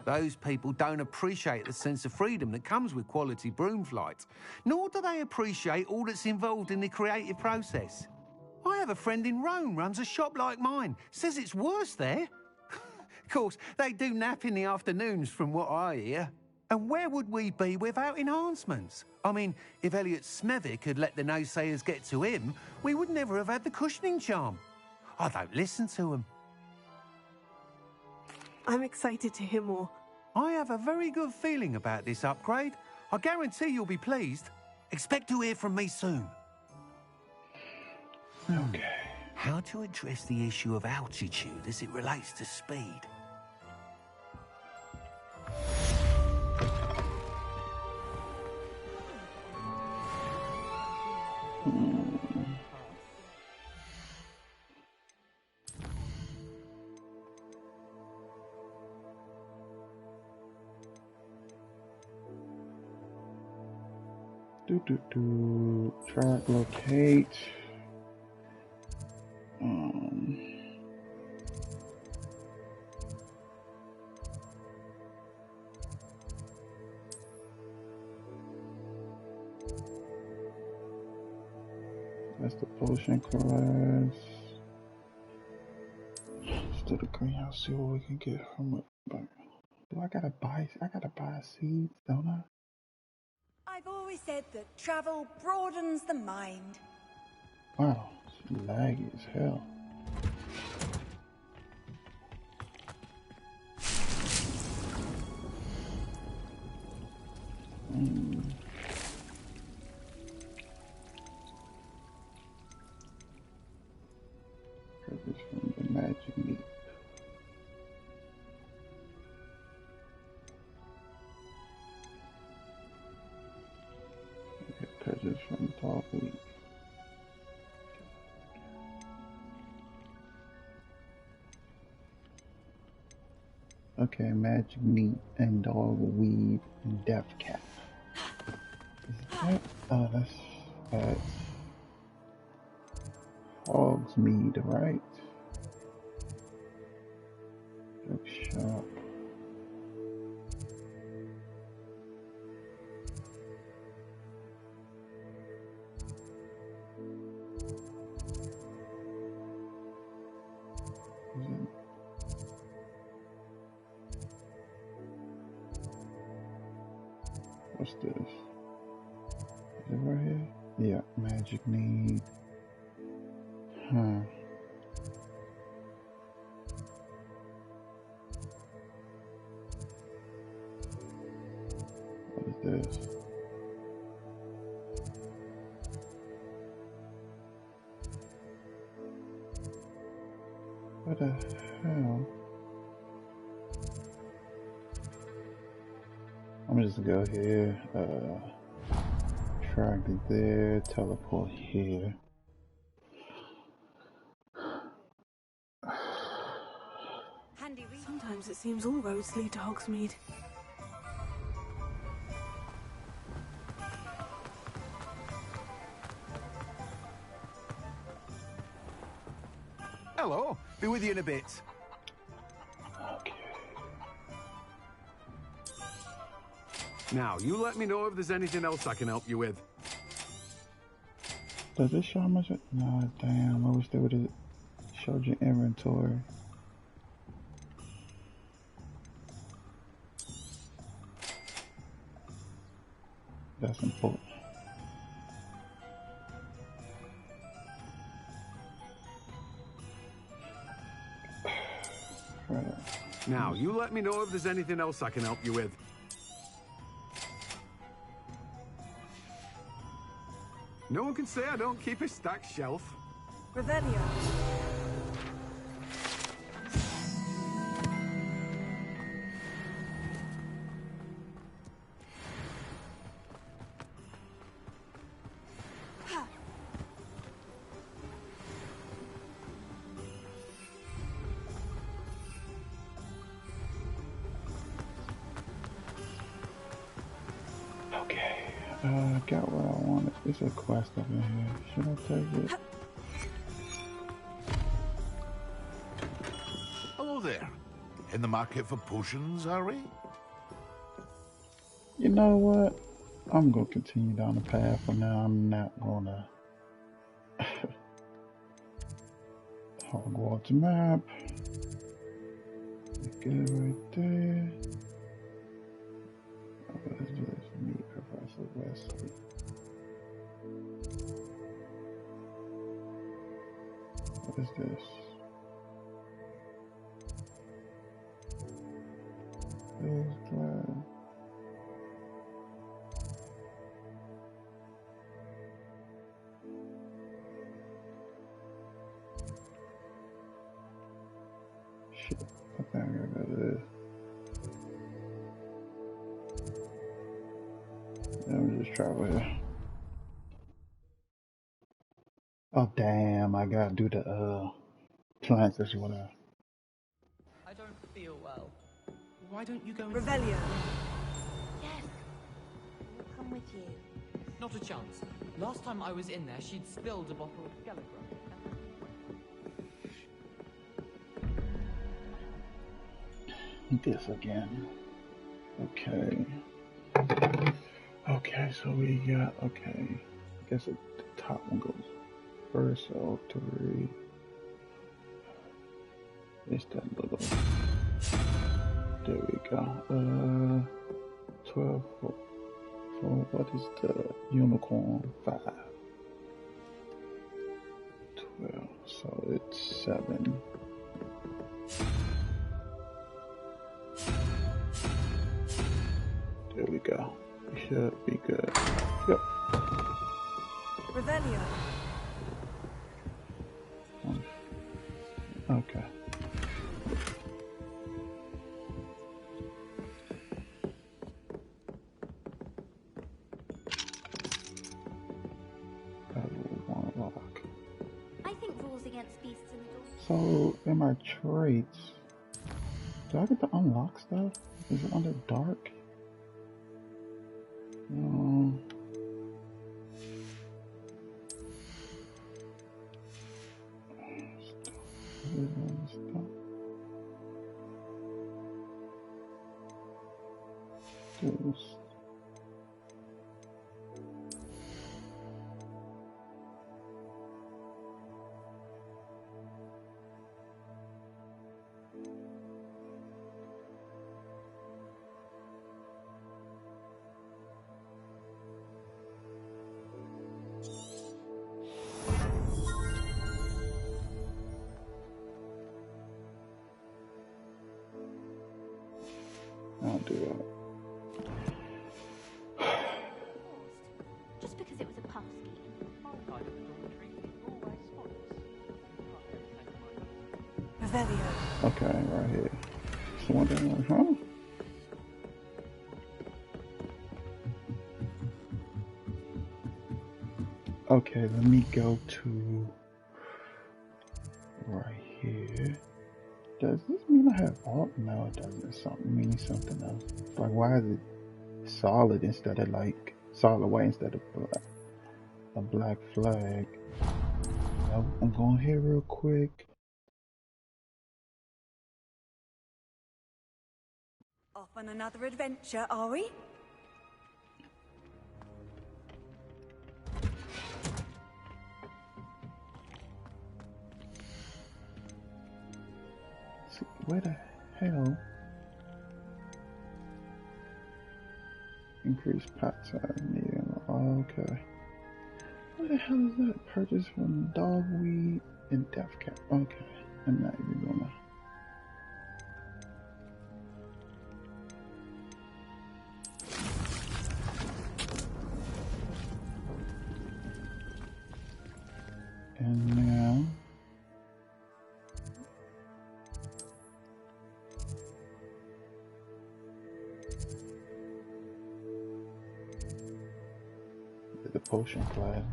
Those people don't appreciate the sense of freedom that comes with quality broom flight, nor do they appreciate all that's involved in the creative process. I have a friend in Rome runs a shop like mine, says it's worse there. Of course, they do nap in the afternoons from what I hear. And where would we be without enhancements? I mean, if Elliot Smethwick had let the naysayers get to him, we would never have had the cushioning charm. I don't listen to them. I'm excited to hear more. I have a very good feeling about this upgrade. I guarantee you'll be pleased. Expect to hear from me soon. Okay. How to address the issue of altitude as it relates to speed? Track locate. That's the potion class. Let's do the greenhouse, see what we can get from it. Do I gotta buy seeds, don't I? I've always said that travel broadens the mind. Wow, it's laggy as hell. Treasures from the magic meat. Treasures from dog wheat. Okay, magic meat and dog weave and death cap. Is that? Oh, that's hog's mead, right? Bookshop. What's this? Is it right here? Yeah, magic need. Huh. What is this? What the hell? I'm just gonna go here, drag it there, teleport here. Sometimes it seems all roads lead to Hogsmeade. Hello, be with you in a bit. Okay. Now, you let me know if there's anything else I can help you with. Does it show how much? Nah, damn. I wish they would have showed your inventory. That's important. Right. Now, you let me know if there's anything else I can help you with. No one can say I don't keep a stacked shelf. Revelio. Okay. Got what I wanted. It's a quest up in here. Should I take it? Hello there. In the market for potions, are we? You know what? I'm gonna continue down the path for now. I'm not gonna. Hogwarts map. Good right there. What is this? Meet Professor Wesley. What is this? There's glass. Shit, I think I gotta go to this. Let me just travel here. Oh damn, I gotta do the plants as well. I don't feel well. Why don't you go and... Revelio. Yes. We'll come with you. Not a chance. Last time I was in there, she'd spilled a bottle of Skelegram. This again. Okay. Okay, so we got, okay. I guess the top one goes first, so 3. It's that little. There we go. 12 for what is the unicorn? 5. 12, so it's 7. There we go. We should be good. Yep. Revelio. Okay. I think rules against beasts in the door. So, in my traits, do I get to unlock stuff? Is it under dark? No. I'll do that. Just because it was a puff scheme. Revelio. Okay, right here. So one thing, huh? Okay, let me go to right here. Does this mean I have alt? No, it doesn't. Something means something else. Like, why is it solid instead of like solid white instead of black? A black flag. I'm going here real quick. Off on another adventure, are we? Where the hell? Increase pot size, medium. Okay. What the hell is that? Purchase from dogweed and death cap. Okay. I'm not even gonna. And now. The potion plasma.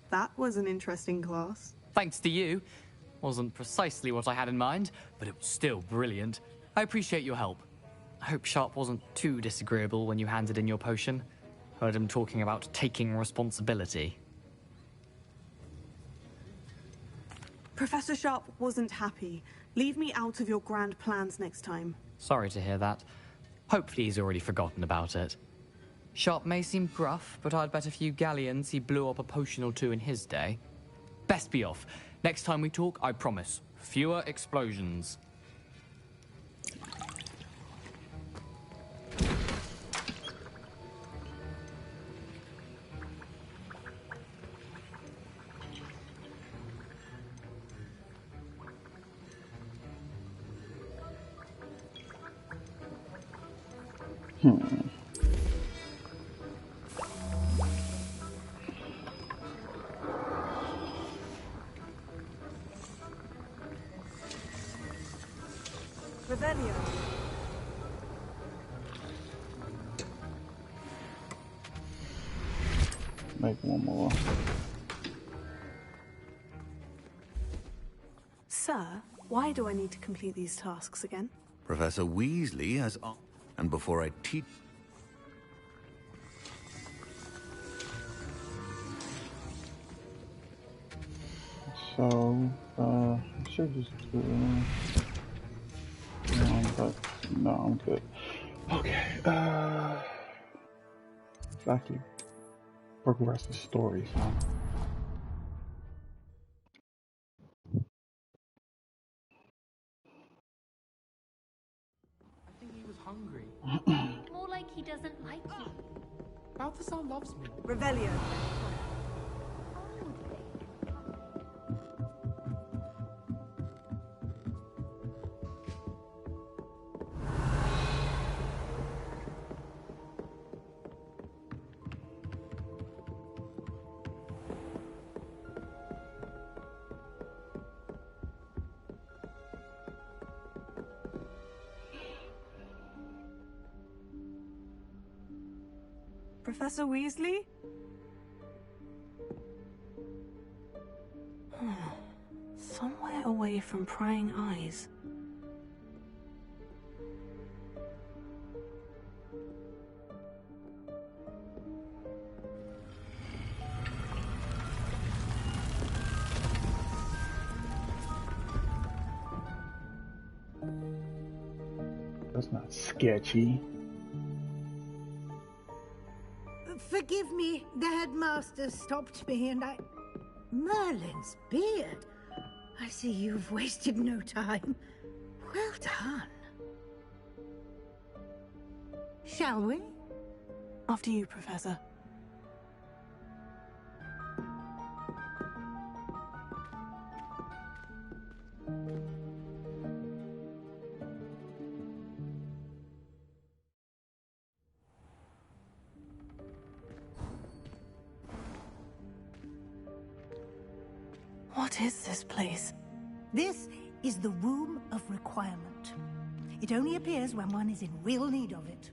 That was an interesting class. Thanks to you. Wasn't precisely what I had in mind, but it was still brilliant. I appreciate your help. I hope Sharp wasn't too disagreeable when you handed in your potion. Heard him talking about taking responsibility. Professor Sharp wasn't happy. Leave me out of your grand plans next time. Sorry to hear that. Hopefully he's already forgotten about it. Sharp may seem gruff, but I'd bet a few galleons he blew up a potion or two in his day. Best be off. Next time we talk, I promise, fewer explosions. Revelio. Make one more. Sir, why do I need to complete these tasks again? Professor Weasley has... And before I teach... So, I should just do but no, I'm good. Okay, it's actually progress the story, so. I think he was hungry. More like he doesn't like you. Balthazar loves me. Revelio. Professor Weasley? Somewhere away from prying eyes. That's not sketchy. Forgive me, the headmaster stopped me and I... Merlin's beard. I see you've wasted no time. Well done. Shall we? After you, Professor. What is this place? This is the Room of Requirement. It only appears when one is in real need of it.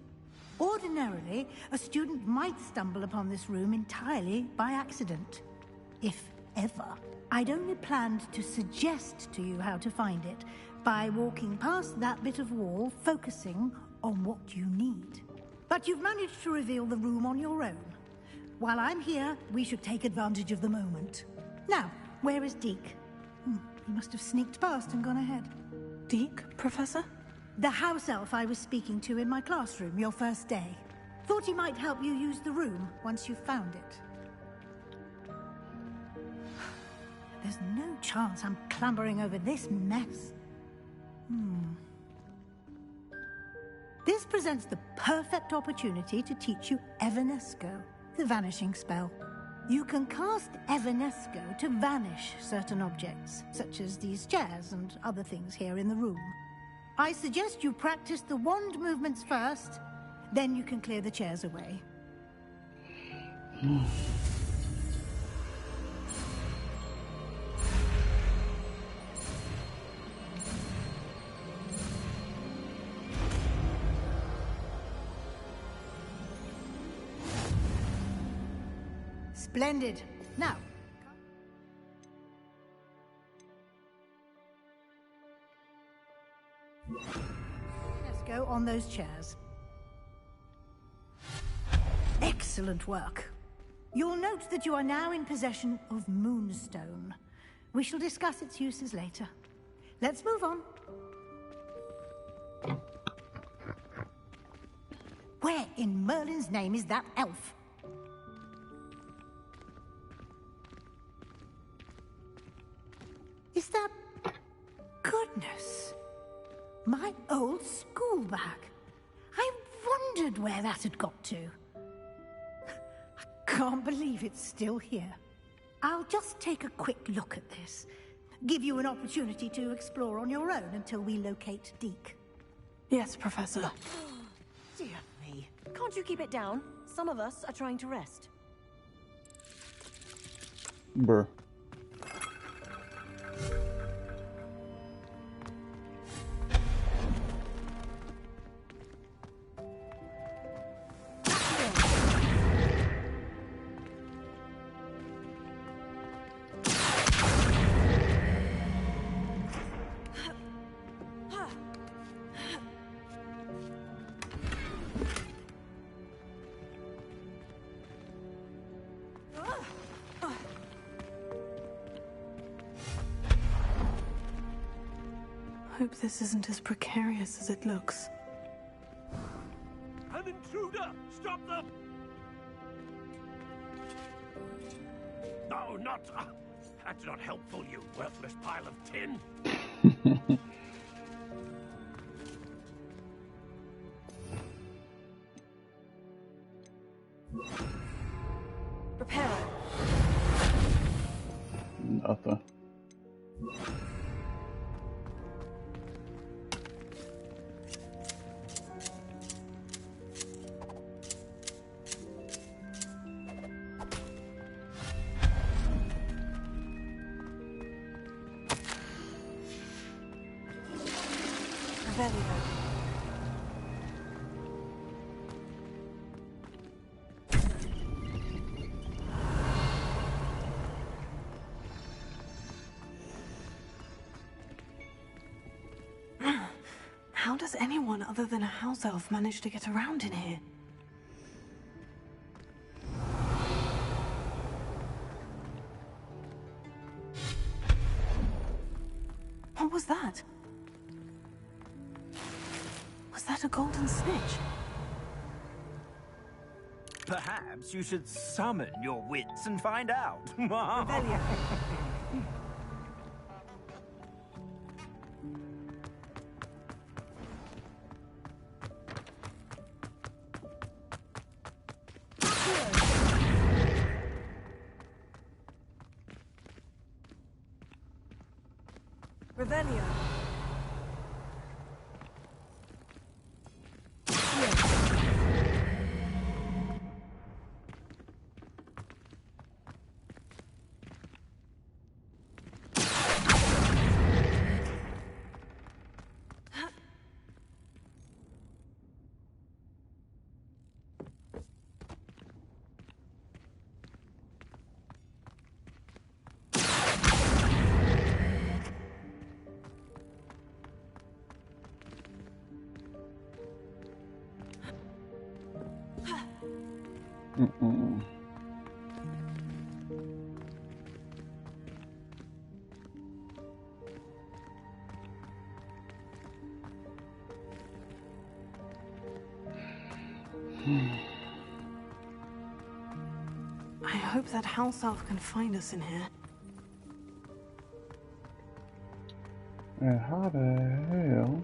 Ordinarily, a student might stumble upon this room entirely by accident. If ever. I'd only planned to suggest to you how to find it by walking past that bit of wall, focusing on what you need. But you've managed to reveal the room on your own. While I'm here, we should take advantage of the moment. Now, where is Deke? He must have sneaked past and gone ahead. Deke, Professor? The house elf I was speaking to in my classroom your first day. Thought he might help you use the room once you've found it. There's no chance I'm clambering over this mess. This presents the perfect opportunity to teach you Evanesco, the vanishing spell. You can cast Evanesco to vanish certain objects, such as these chairs and other things here in the room. I suggest you practice the wand movements first, then you can clear the chairs away. Splendid. Now, let's go on those chairs. Excellent work. You'll note that you are now in possession of Moonstone. We shall discuss its uses later. Let's move on. Where in Merlin's name is that elf? Is that... Goodness. My old school bag. I wondered where that had got to. I can't believe it's still here. I'll just take a quick look at this. Give you an opportunity to explore on your own until we locate Deke. Yes, Professor. Dear me. Can't you keep it down? Some of us are trying to rest. Bruh. Hope this isn't as precarious as it looks. An intruder! Stop them! No, not... that's not helpful, you worthless pile of tin. Prepare. Nothing. Revelio. How does anyone other than a house elf manage to get around in here? What was that? Was that a golden snitch? Perhaps you should summon your wits and find out. Revelio. Revelio. Mm-mm. I hope that house elf can find us in here. And how the hell?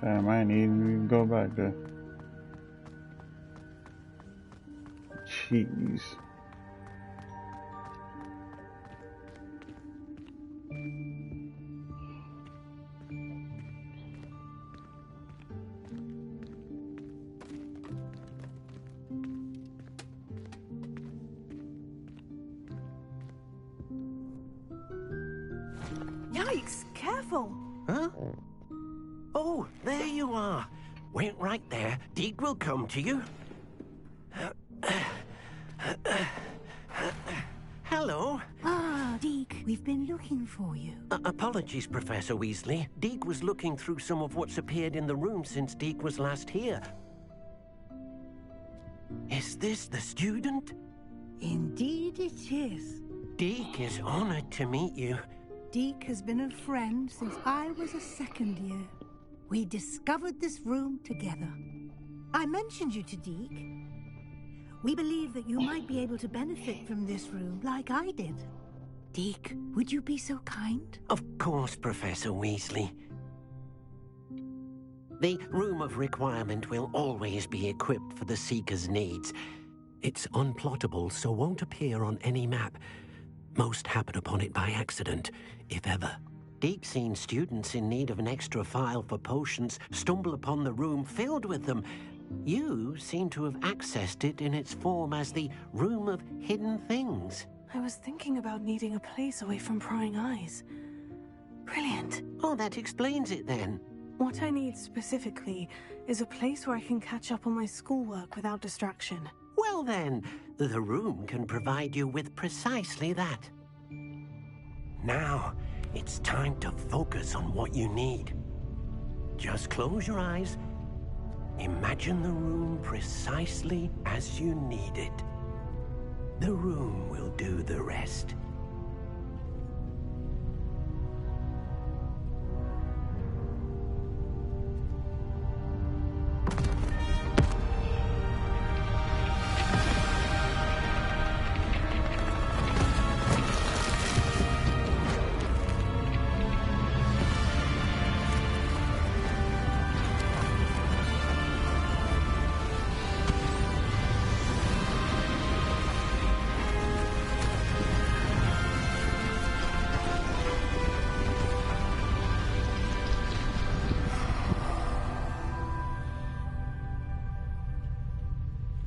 Damn, I ain't even go back there. Jeez. Yikes! Careful! Huh? Oh, there you are. Wait right there. Deke will come to you. Hello. Ah, Deke, we've been looking for you. Apologies, Professor Weasley. Deke was looking through some of what's appeared in the room since Deke was last here. Is this the student? Indeed it is. Deke is honored to meet you. Deke has been a friend since I was a second year. We discovered this room together. I mentioned you to Deke. We believe that you might be able to benefit from this room like I did. Deke, would you be so kind? Of course, Professor Weasley. The Room of Requirement will always be equipped for the Seeker's needs. It's unplottable, so won't appear on any map. Most happen upon it by accident, if ever. Deke's seen students in need of an extra file for potions stumble upon the room filled with them. You seem to have accessed it in its form as the Room of Hidden Things. I was thinking about needing a place away from prying eyes. Brilliant. Oh, that explains it then. What I need specifically is a place where I can catch up on my schoolwork without distraction. Well then, the room can provide you with precisely that. Now, it's time to focus on what you need. Just close your eyes. Imagine the room precisely as you need it. The room will do the rest.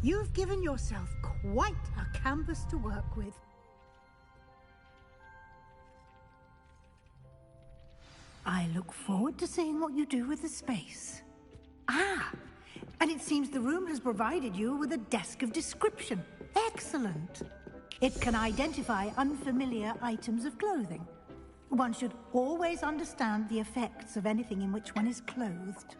You've given yourself quite a canvas to work with. I look forward to seeing what you do with the space. Ah, and it seems the room has provided you with a desk of description. Excellent. It can identify unfamiliar items of clothing. One should always understand the effects of anything in which one is clothed.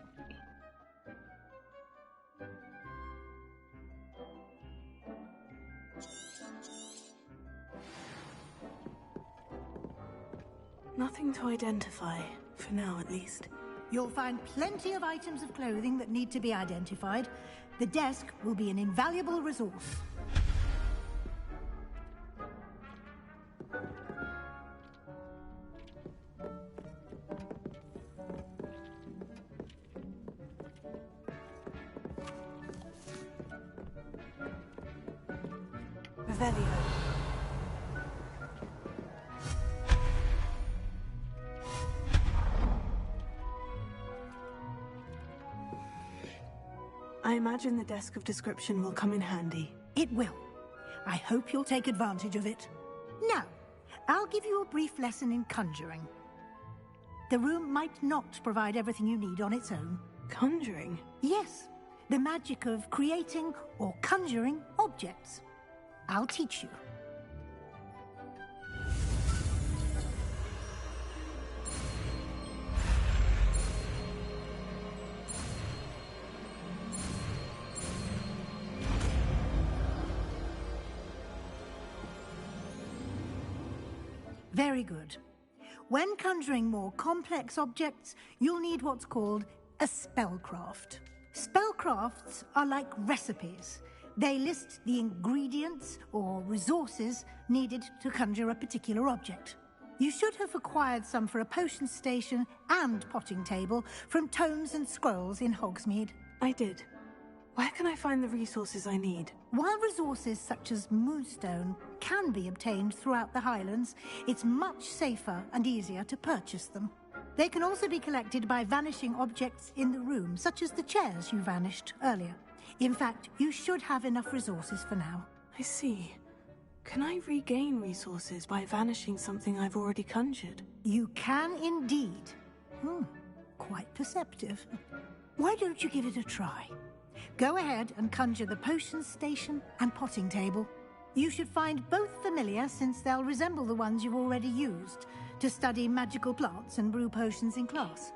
Nothing to identify, for now at least. You'll find plenty of items of clothing that need to be identified. The desk will be an invaluable resource. Revelio. I imagine the desk of description will come in handy. It will. I hope you'll take advantage of it. Now, I'll give you a brief lesson in conjuring. The room might not provide everything you need on its own. Conjuring? Yes, the magic of creating or conjuring objects. I'll teach you. Very good. When conjuring more complex objects, you'll need what's called a spellcraft. Spellcrafts are like recipes. They list the ingredients or resources needed to conjure a particular object. You should have acquired some for a potion station and potting table from tomes and scrolls in Hogsmeade. I did. Where can I find the resources I need? While resources such as moonstone can be obtained throughout the Highlands, it's much safer and easier to purchase them. They can also be collected by vanishing objects in the room, such as the chairs you vanished earlier. In fact, you should have enough resources for now. I see. Can I regain resources by vanishing something I've already conjured? You can indeed. Quite perceptive. Why don't you give it a try? Go ahead and conjure the potion station and potting table. You should find both familiar, since they'll resemble the ones you've already used to study magical plants and brew potions in class.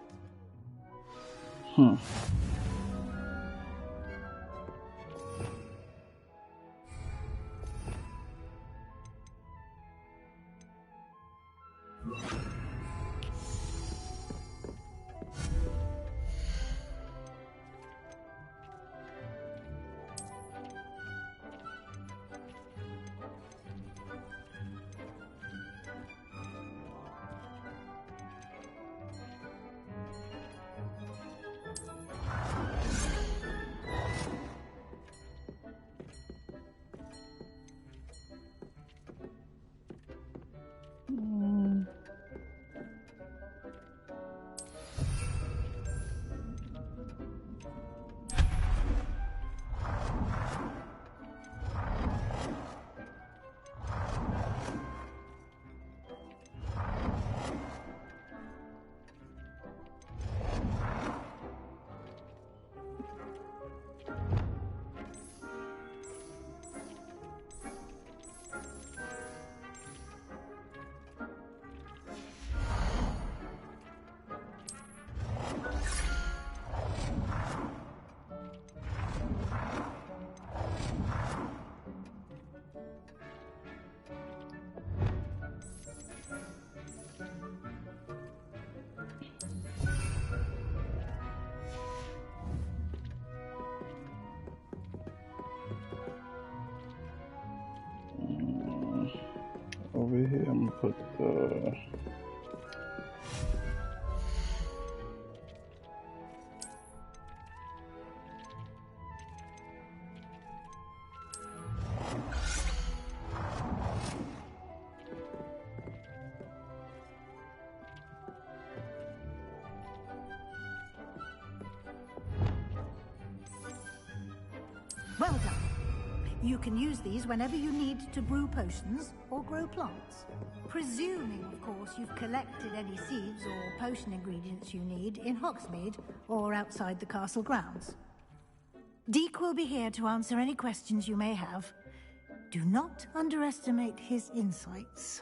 Over here, I'm gonna put the Well done. You can use these whenever you need to brew potions or grow plants. Presuming, of course, you've collected any seeds or potion ingredients you need in Hogsmeade or outside the castle grounds. Deke will be here to answer any questions you may have. Do not underestimate his insights.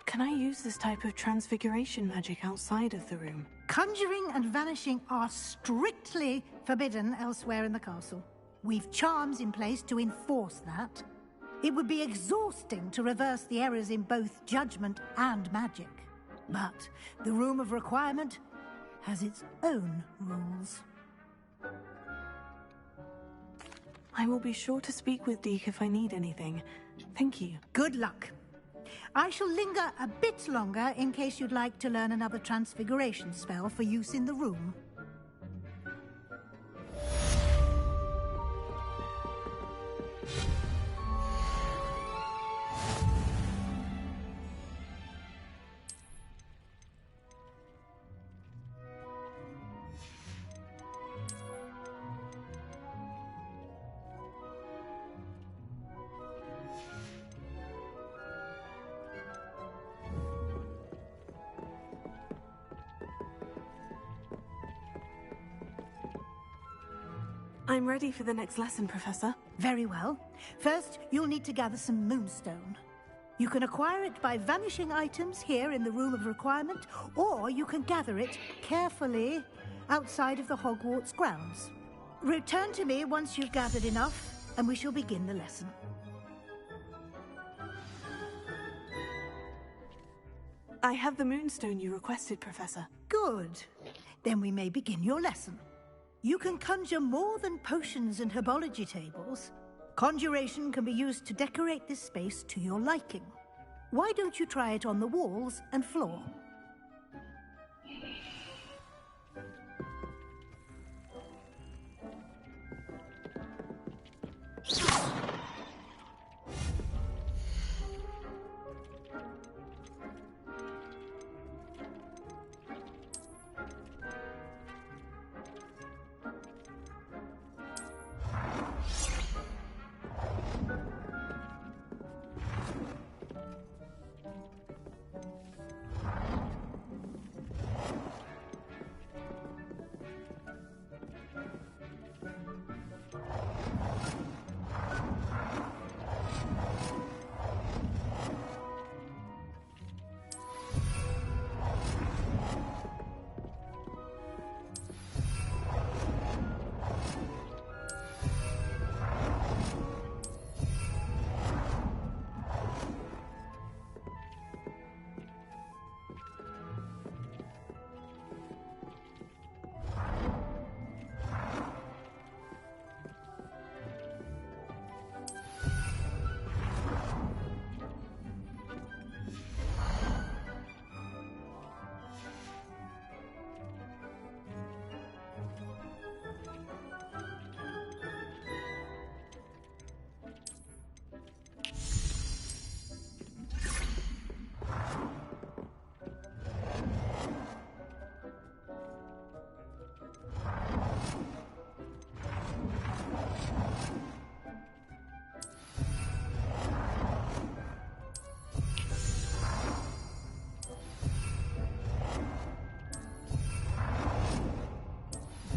Can I use this type of transfiguration magic outside of the room? Conjuring and vanishing are strictly forbidden elsewhere in the castle. We've charms in place to enforce that. It would be exhausting to reverse the errors in both judgment and magic. But the Room of Requirement has its own rules. I will be sure to speak with Deke if I need anything. Thank you. Good luck. I shall linger a bit longer in case you'd like to learn another transfiguration spell for use in the room. I'm ready for the next lesson, Professor. Very well. First, you'll need to gather some moonstone. You can acquire it by vanishing items here in the Room of Requirement, or you can gather it carefully outside of the Hogwarts grounds. Return to me once you've gathered enough, and we shall begin the lesson. I have the moonstone you requested, Professor. Good. Then we may begin your lesson. You can conjure more than potions and herbology tables. Conjuration can be used to decorate this space to your liking. Why don't you try it on the walls and floor?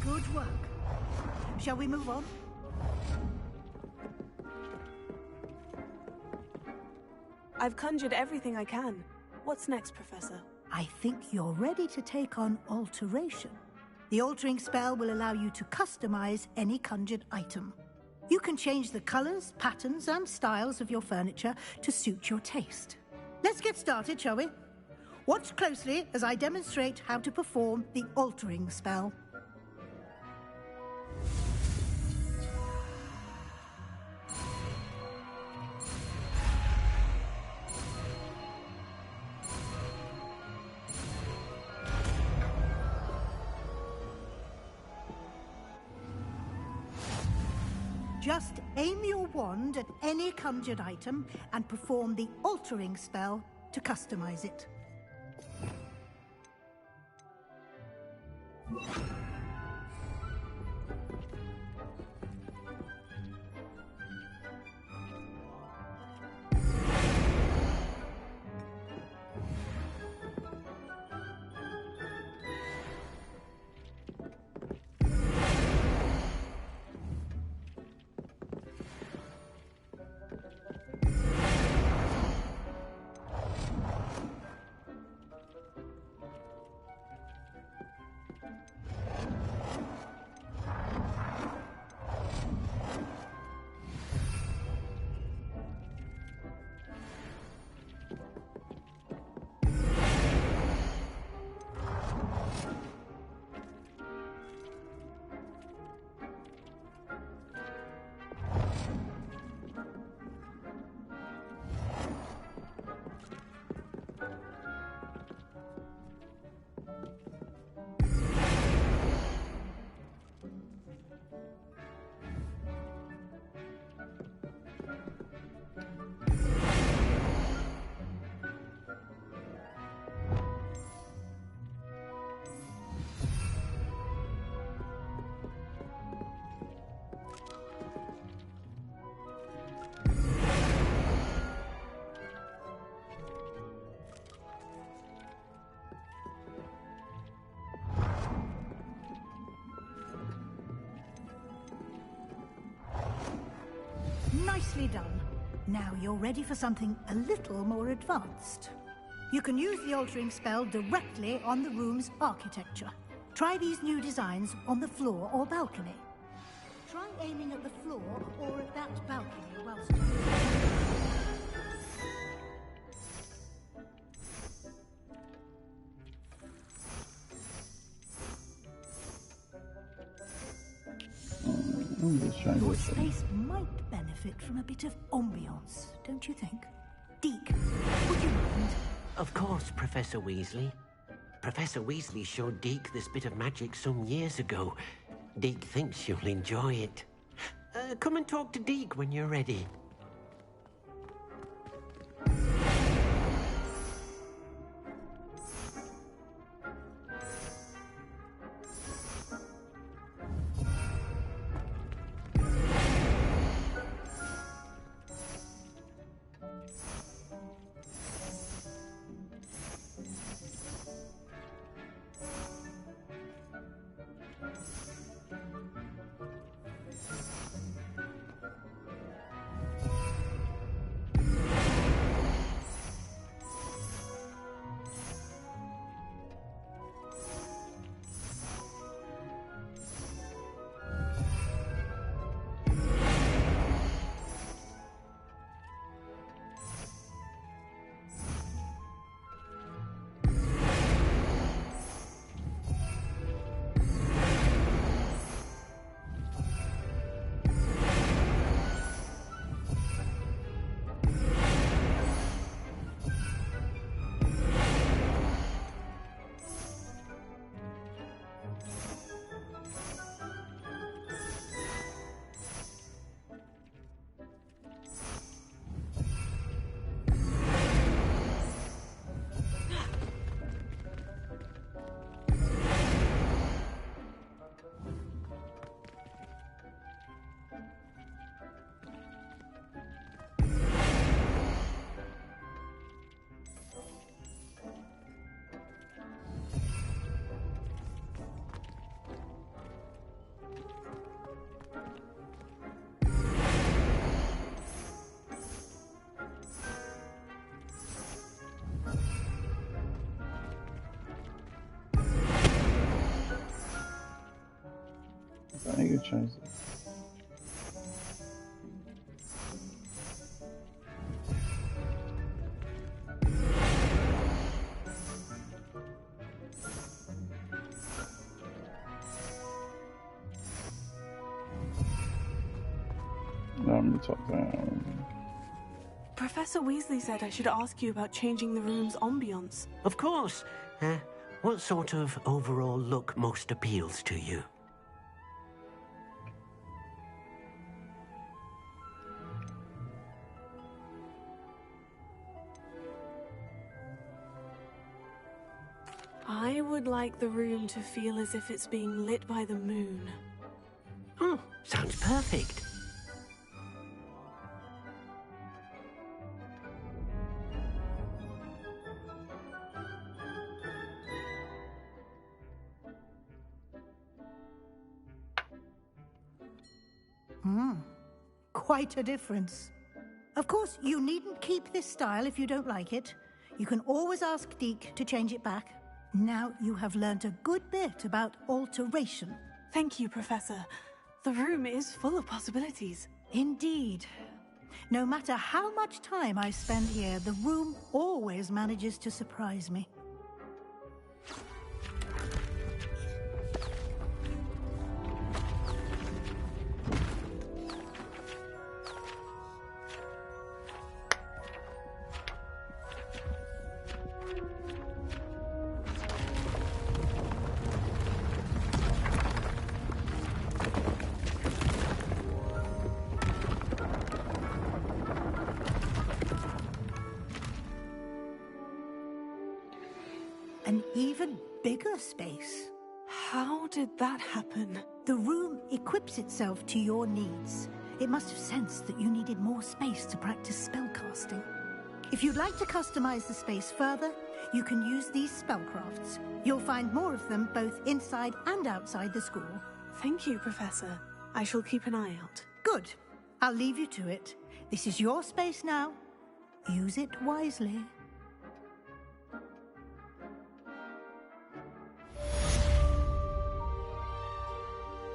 Good work. Shall we move on? I've conjured everything I can. What's next, Professor? I think you're ready to take on alteration. The altering spell will allow you to customize any conjured item. You can change the colors, patterns, and styles of your furniture to suit your taste. Let's get started, shall we? Watch closely as I demonstrate how to perform the altering spell. Just aim your wand at any conjured item and perform the altering spell to customize it. Nicely done. Now you're ready for something a little more advanced. You can use the altering spell directly on the room's architecture. Try these new designs on the floor or balcony. Try aiming at the floor or at that balcony whilst... I'm just trying Your to... space might benefit from a bit of ambiance, don't you think? Deke, would you mind? Of course, Professor Weasley. Professor Weasley showed Deke this bit of magic some years ago. Deke thinks you'll enjoy it. Come and talk to Deke when you're ready. I need to change it. No, I'm gonna talk down. Professor Weasley said I should ask you about changing the room's ambience. Of course. What sort of overall look most appeals to you? I would would like the room to feel as if it's being lit by the moon. Oh, sounds perfect. Quite a difference. Of course, you needn't keep this style if you don't like it. You can always ask Deke to change it back. Now you have learnt a good bit about alteration. Thank you, Professor. The room is full of possibilities. Indeed. No matter how much time I spend here, the room always manages to surprise me. An even bigger space. How did that happen? The room equips itself to your needs. It must have sensed that you needed more space to practice spellcasting. If you'd like to customize the space further, you can use these spellcrafts. You'll find more of them both inside and outside the school. Thank you, Professor. I shall keep an eye out. Good. I'll leave you to it. This is your space now. Use it wisely.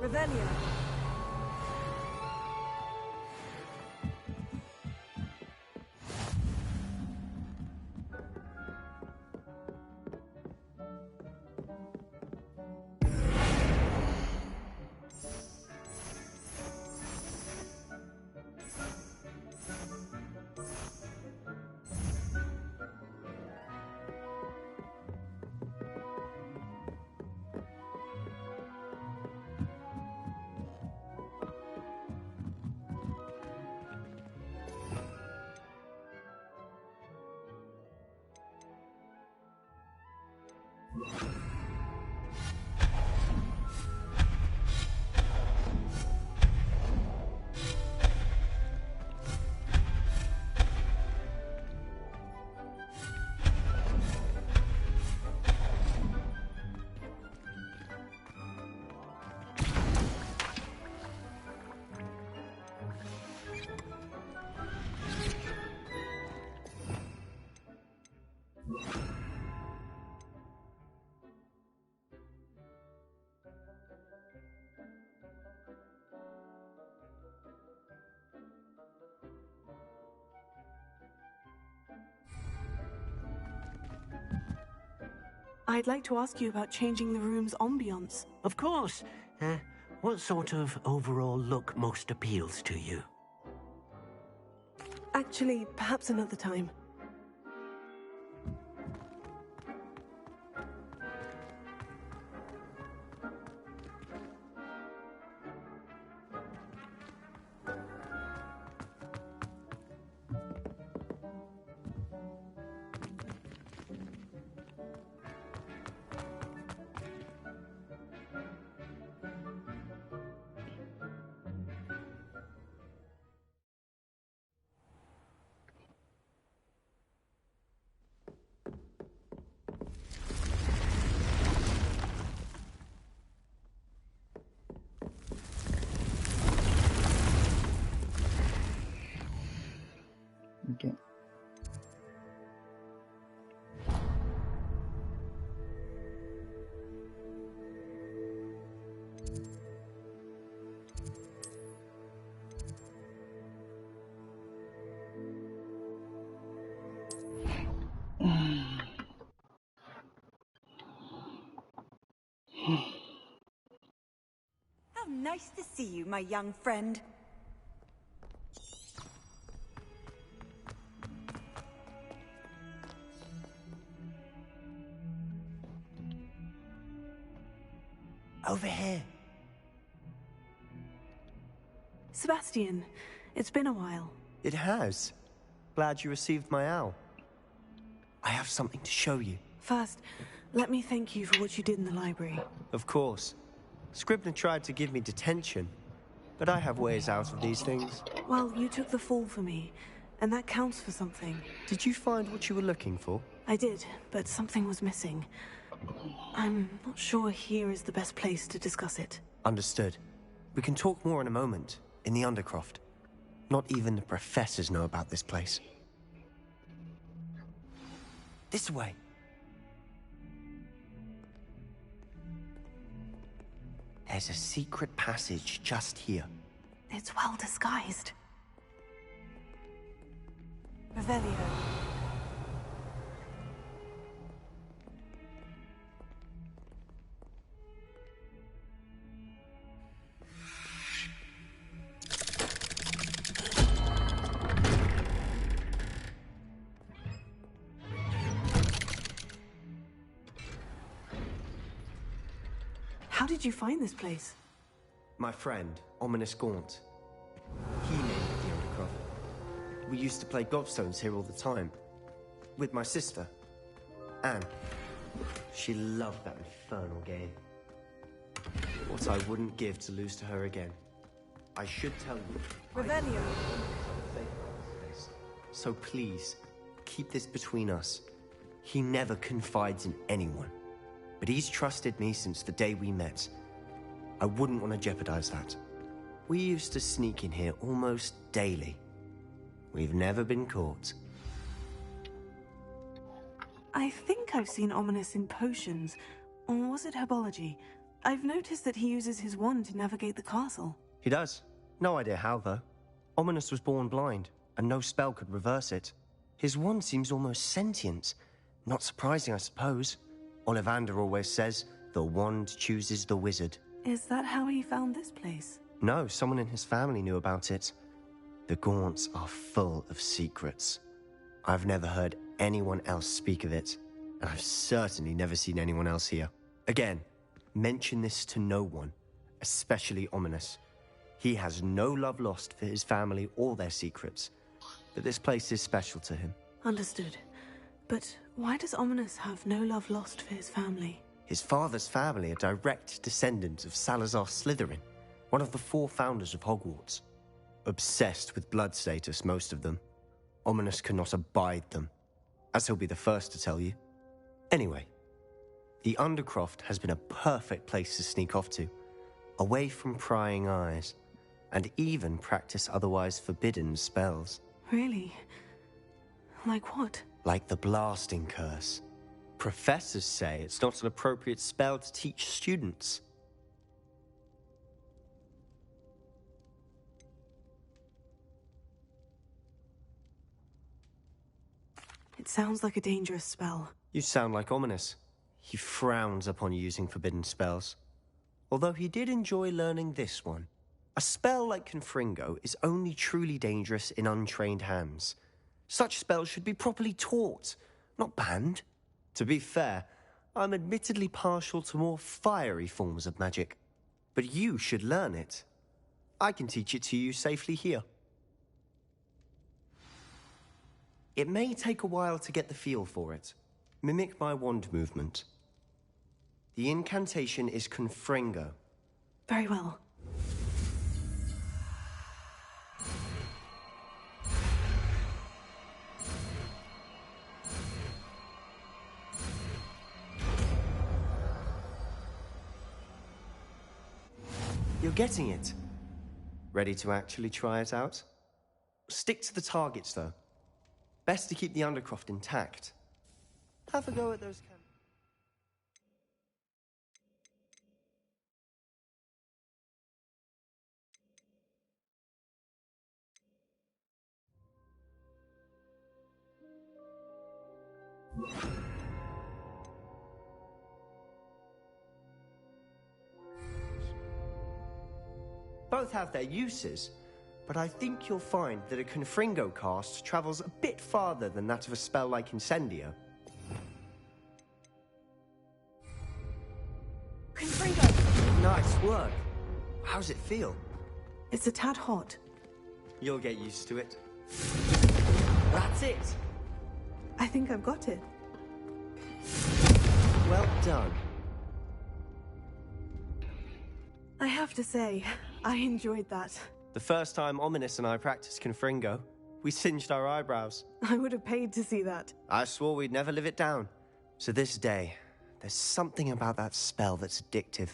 Revelio. I'd like to ask you about changing the room's ambiance. Of course. What sort of overall look most appeals to you? Actually, perhaps another time. Okay. How nice to see you, my young friend. Over here. Sebastian, it's been a while. It has. Glad you received my owl. I have something to show you. First, Let me thank you for what you did in the library. Of course. Scribner tried to give me detention, but I have ways out of these things. Well, you took the fall for me, and that counts for something. Did you find what you were looking for? I did, but something was missing. I'm not sure here is the best place to discuss it. Understood. We can talk more in a moment, in the Undercroft. Not even the professors know about this place. This way. There's a secret passage just here. It's well disguised. Revelio. How did you find this place? My friend, Ominous Gaunt. He named it the Undercroft. We used to play gobstones here all the time. With my sister, Anne. She loved that infernal game. What I wouldn't give to lose to her again. I should tell you. Revelio. So please, keep this between us. He never confides in anyone. But he's trusted me since the day we met. I wouldn't want to jeopardize that. We used to sneak in here almost daily. We've never been caught. I think I've seen Ominous in potions. Or was it herbology? I've noticed that he uses his wand to navigate the castle. He does. No idea how, though. Ominous was born blind, and no spell could reverse it. His wand seems almost sentient. Not surprising, I suppose. Ollivander always says, the wand chooses the wizard. Is that how he found this place? No, someone in his family knew about it. The Gaunts are full of secrets. I've never heard anyone else speak of it, and I've certainly never seen anyone else here. Again, mention this to no one, especially Ominous. He has no love lost for his family or their secrets, but this place is special to him. Understood. But why does Ominous have no love lost for his family? His father's family are direct descendants of Salazar Slytherin, one of the 4 founders of Hogwarts. Obsessed with blood status, most of them. Ominous cannot abide them, as he'll be the first to tell you. Anyway, the Undercroft has been a perfect place to sneak off to, away from prying eyes, and even practice otherwise forbidden spells. Really? Like what? Like the blasting curse. Professors say it's not an appropriate spell to teach students. It sounds like a dangerous spell. You sound like Ominous. He frowns upon using forbidden spells. Although he did enjoy learning this one. A spell like Confringo is only truly dangerous in untrained hands. Such spells should be properly taught, not banned. To be fair, I'm admittedly partial to more fiery forms of magic. But you should learn it. I can teach it to you safely here. It may take a while to get the feel for it. Mimic my wand movement. The incantation is Confringo. Very well. You're getting it. Ready to actually try it out? Stick to the targets, though. Best to keep the Undercroft intact. Have a go at those Both have their uses, but I think you'll find that a Confringo cast travels a bit farther than that of a spell like Incendio. Confringo! Nice work. How's it feel? It's a tad hot. You'll get used to it. That's it! I think I've got it. Well done. I have to say, I enjoyed that. The first time Ominous and I practiced Confringo, we singed our eyebrows. I would have paid to see that. I swore we'd never live it down. So this day, there's something about that spell that's addictive.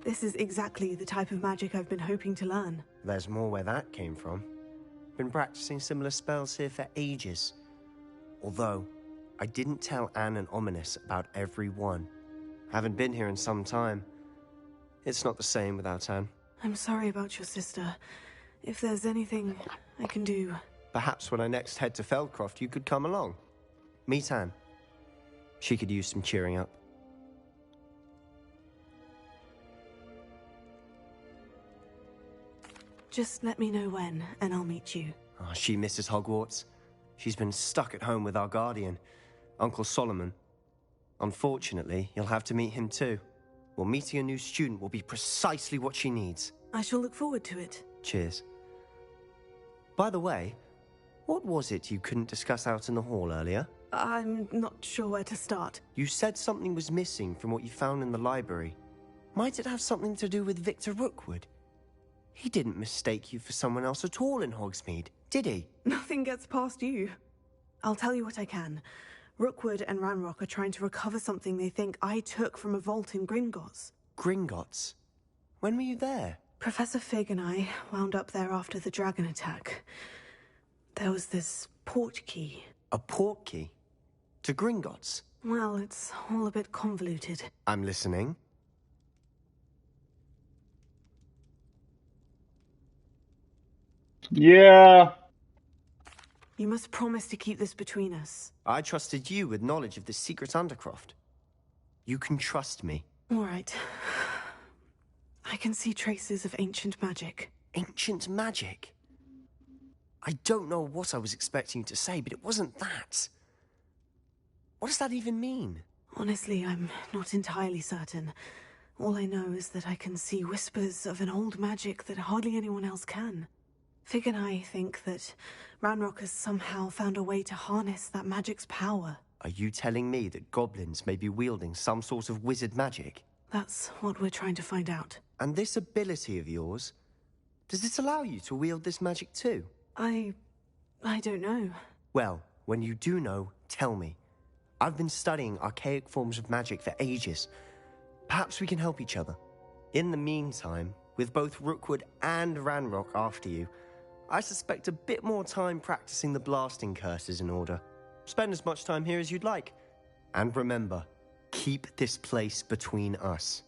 This is exactly the type of magic I've been hoping to learn. There's more where that came from. Been practicing similar spells here for ages. Although, I didn't tell Anne and Ominous about every one. Haven't been here in some time. It's not the same without Anne. I'm sorry about your sister. If there's anything I can do... Perhaps when I next head to Feldcroft, you could come along. Meet Anne. She could use some cheering up. Just let me know when, and I'll meet you. Oh, she misses Hogwarts. She's been stuck at home with our guardian, Uncle Solomon. Unfortunately, you'll have to meet him too. Well, meeting a new student will be precisely what she needs. I shall look forward to it. Cheers. By the way, what was it you couldn't discuss out in the hall earlier? I'm not sure where to start. You said something was missing from what you found in the library. Might it have something to do with Victor Rookwood? He didn't mistake you for someone else at all in Hogsmeade, did he? Nothing gets past you. I'll tell you what I can. Rookwood and Ranrock are trying to recover something they think I took from a vault in Gringotts. Gringotts? When were you there? Professor Fig and I wound up there after the dragon attack. There was this port key. A port key? To Gringotts? Well, it's all a bit convoluted. I'm listening. Yeah. You must promise to keep this between us. I trusted you with knowledge of the secret Undercroft. You can trust me. All right. I can see traces of ancient magic. Ancient magic? I don't know what I was expecting you to say, but it wasn't that. What does that even mean? Honestly, I'm not entirely certain. All I know is that I can see whispers of an old magic that hardly anyone else can. Fig and I think that Ranrock has somehow found a way to harness that magic's power. Are you telling me that goblins may be wielding some sort of wizard magic? That's what we're trying to find out. And this ability of yours, does it allow you to wield this magic too? I don't know. Well, when you do know, tell me. I've been studying archaic forms of magic for ages. Perhaps we can help each other. In the meantime, with both Rookwood and Ranrock after you, I suspect a bit more time practicing the blasting curse is in order. Spend as much time here as you'd like. And remember, keep this place between us.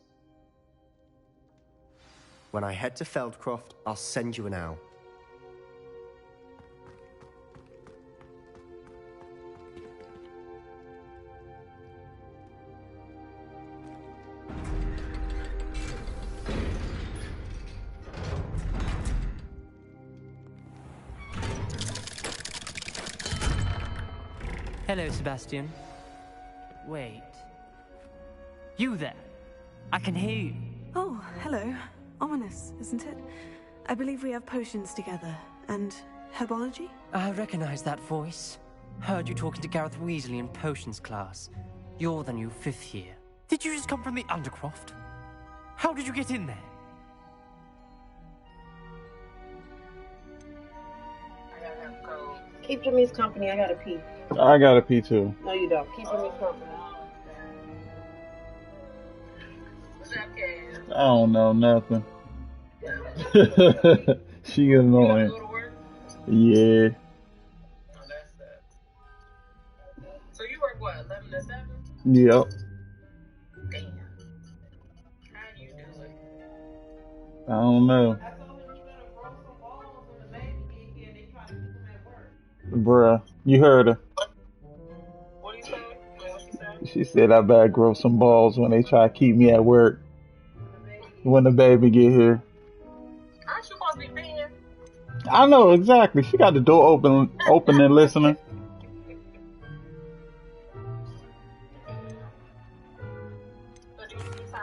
When I head to Feldcroft, I'll send you an owl. Hello, Sebastian. Wait. You there? I can hear you. Oh, hello. Ominous, isn't it? I believe we have potions together. And herbology? I recognize that voice. Heard you talking to Gareth Weasley in potions class. You're the new 5th year. Did you just come from the Undercroft? How did you get in there? Keep Jimmy's company. I gotta pee. I gotta pee too. No, you don't. Keep Jimmy's company. I don't know nothing. She annoying. Yeah. So you work what, 11 to 7? Yep. Damn. How do you do it? I don't know. Bruh, you heard her. What do you say? She said I better grow some balls when they try to keep me at work. When the baby get here. Aren't you supposed to be peeing? I know, exactly. She got the door open and listening.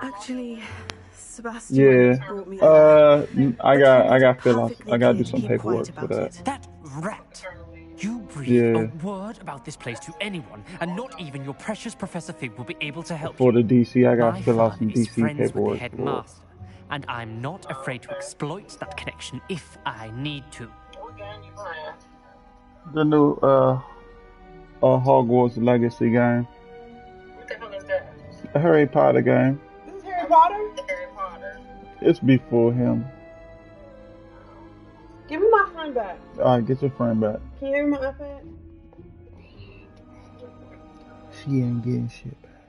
Actually, Sebastian brought me I got fill out. I gotta do some paperwork for that. That rat. breathe Yeah. a word about this place to anyone, and not even your precious Professor Fig will be able to help For you. the DC, I gotta My fill out father some is DC friends with the paperwork for it. headmaster, and I'm not afraid to exploit that connection if I need to. The new Hogwarts Legacy game. What the hell is that? A Harry Potter game. This is Harry Potter? Harry Potter. It's before him. Give me my friend back. Alright, get your friend back. Can you give me my iPad? She ain't getting shit back.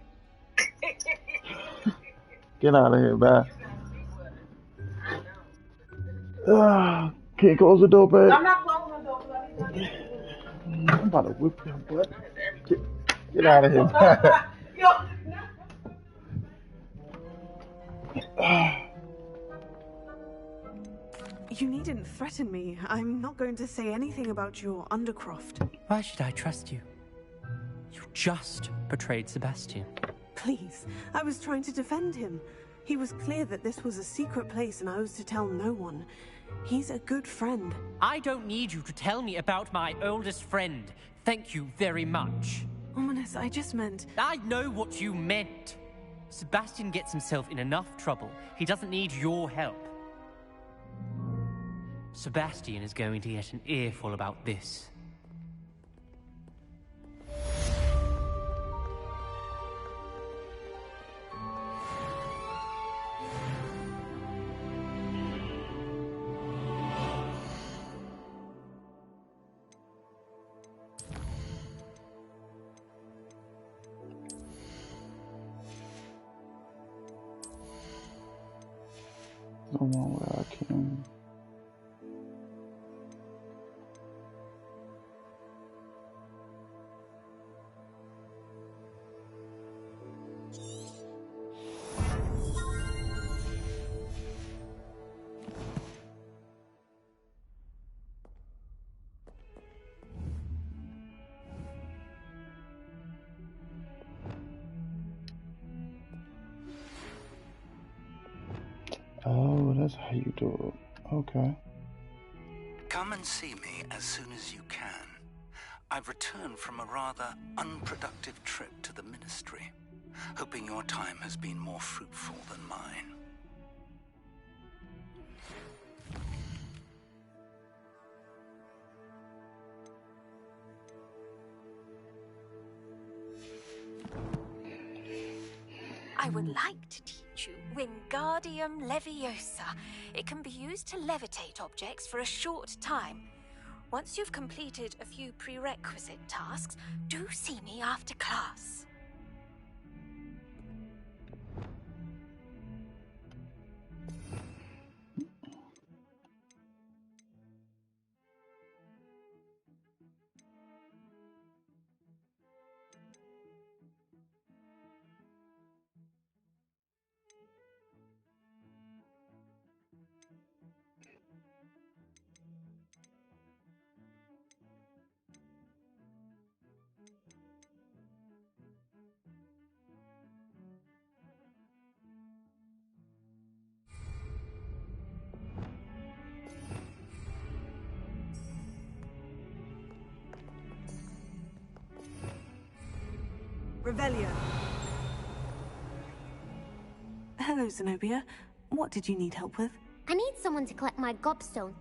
Get out of here, bye. Can't close the door, babe. I'm not closing the door because I'm about to whip your butt. Get out of here, bye. You needn't threaten me. I'm not going to say anything about your Undercroft. Why should I trust you? You just betrayed Sebastian. Please, I was trying to defend him. He was clear that this was a secret place and I was to tell no one. He's a good friend. I don't need you to tell me about my oldest friend. Thank you very much. Ominous, I just meant... I know what you meant. Sebastian gets himself in enough trouble. He doesn't need your help. Sebastian is going to get an earful about this. No one where I can. Oh, that's how you do it. Okay. Come and see me as soon as you can. I've returned from a rather unproductive trip to the Ministry, hoping your time has been more fruitful than mine. I would like to teach you Wingardium Leviosa. It can be used to levitate objects for a short time. Once you've completed a few prerequisite tasks, do see me after class. Revelio. Hello, Zenobia. What did you need help with? I need someone to collect my gobstone.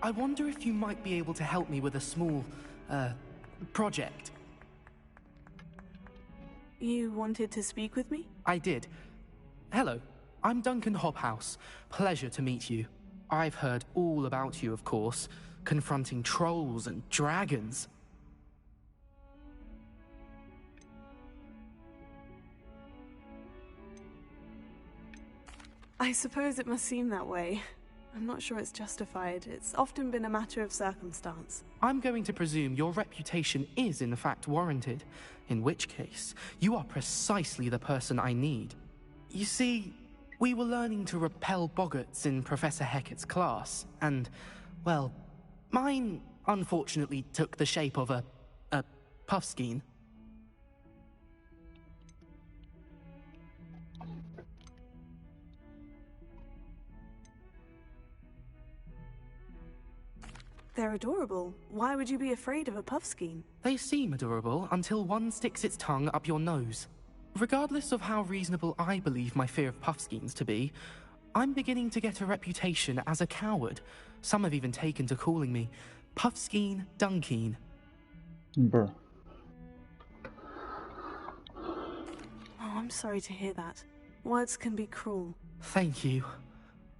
I wonder if you might be able to help me with a small, project. You wanted to speak with me? I did. Hello, I'm Duncan Hobhouse. Pleasure to meet you. I've heard all about you, of course, confronting trolls and dragons. I suppose it must seem that way. I'm not sure it's justified. It's often been a matter of circumstance. I'm going to presume your reputation is in fact warranted, in which case, you are precisely the person I need. You see, We were learning to repel boggarts in Professor Hecat's class, and, well, mine unfortunately took the shape of a puffskein. They're adorable. Why would you be afraid of a puffskein? They seem adorable until one sticks its tongue up your nose. Regardless of how reasonable I believe my fear of puffskeins to be, I'm beginning to get a reputation as a coward. Some have even taken to calling me Puffskein Dunkeen. Bruh. Oh, I'm sorry to hear that. Words can be cruel. Thank you.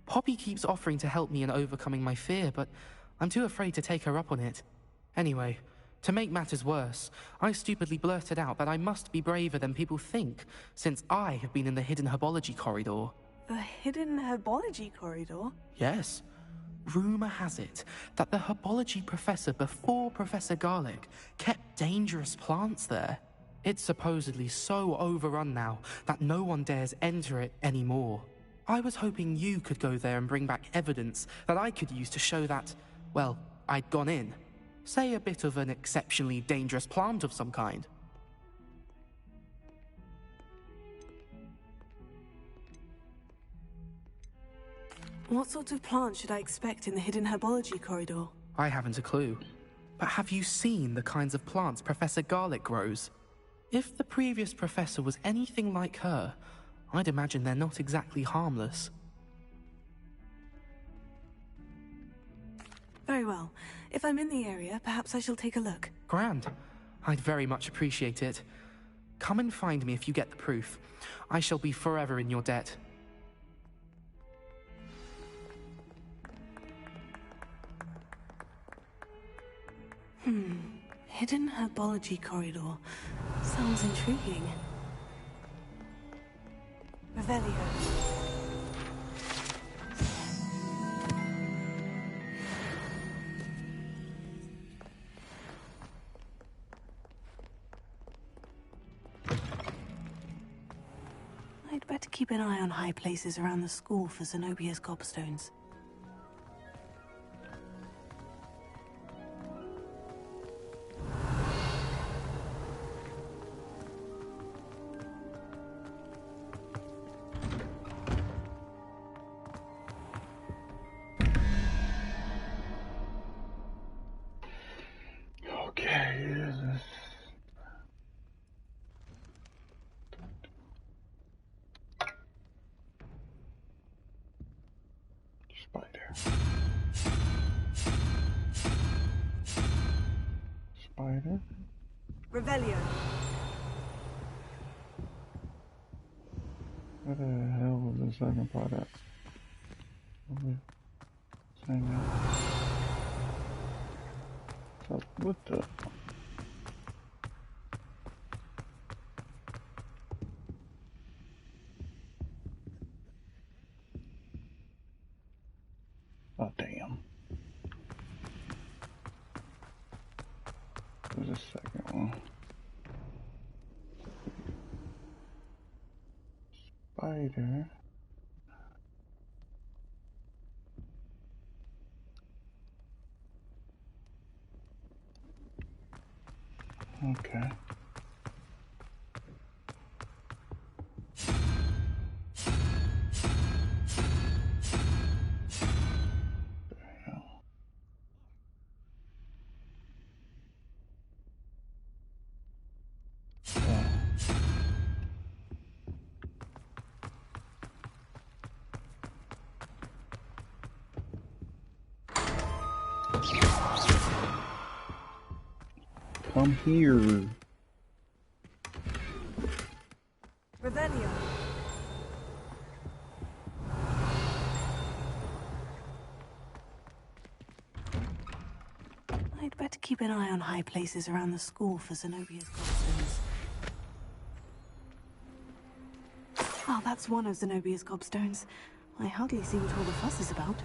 Poppy keeps offering to help me in overcoming my fear, but I'm too afraid to take her up on it. Anyway, to make matters worse, I stupidly blurted out that I must be braver than people think, since I have been in the hidden herbology corridor. The hidden herbology corridor? Yes. Rumour has it that the herbology professor before Professor Garlic kept dangerous plants there. It's supposedly so overrun now that no one dares enter it anymore. I was hoping you could go there and bring back evidence that I could use to show that, well, I'd gone in. Say a bit of an exceptionally dangerous plant of some kind. What sort of plant should I expect in the hidden herbology corridor? I haven't a clue. But have you seen the kinds of plants Professor Garlic grows? If the previous professor was anything like her, I'd imagine they're not exactly harmless. Very well. If I'm in the area, perhaps I shall take a look. Grand. I'd very much appreciate it. Come and find me if you get the proof. I shall be forever in your debt. Hidden herbology corridor. Sounds intriguing. Revelio. I'd better keep an eye on high places around the school for Zenobia's gobstones. Spider. Revelio. What the hell was the second part at? So what the? Oh damn. There's a second one. Spider. Okay. Come here. Revelio. I'd better keep an eye on high places around the school for Zenobia's gobstones. Oh, that's one of Zenobia's gobstones. I hardly see what all the fuss is about.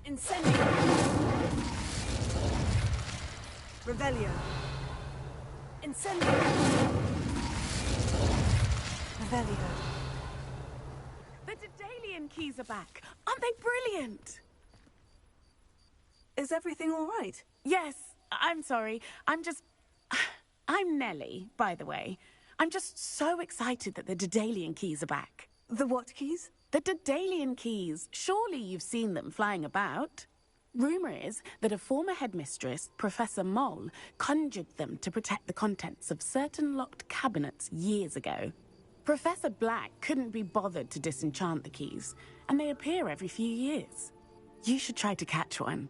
Incendio. Revelio. Incendio. Revelio. The Daedalian keys are back. Aren't they brilliant? Is everything all right? Yes, I'm sorry. I'm Nellie, by the way. I'm just so excited that the Daedalian keys are back. The what keys? The Daedalian keys. Surely you've seen them flying about. Rumour is that a former headmistress, Professor Moll, conjured them to protect the contents of certain locked cabinets years ago. Professor Black couldn't be bothered to disenchant the keys, and they appear every few years. You should try to catch one.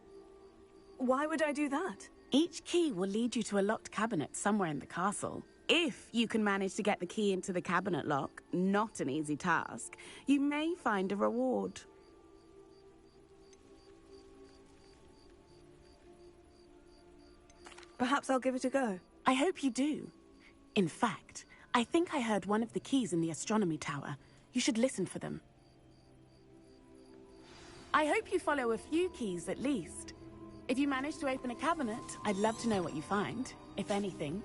Why would I do that? Each key will lead you to a locked cabinet somewhere in the castle. If you can manage to get the key into the cabinet lock, not an easy task, you may find a reward. Perhaps I'll give it a go. I hope you do. In fact, I think I heard one of the keys in the astronomy tower. You should listen for them. I hope you follow a few keys at least. If you manage to open a cabinet, I'd love to know what you find, if anything.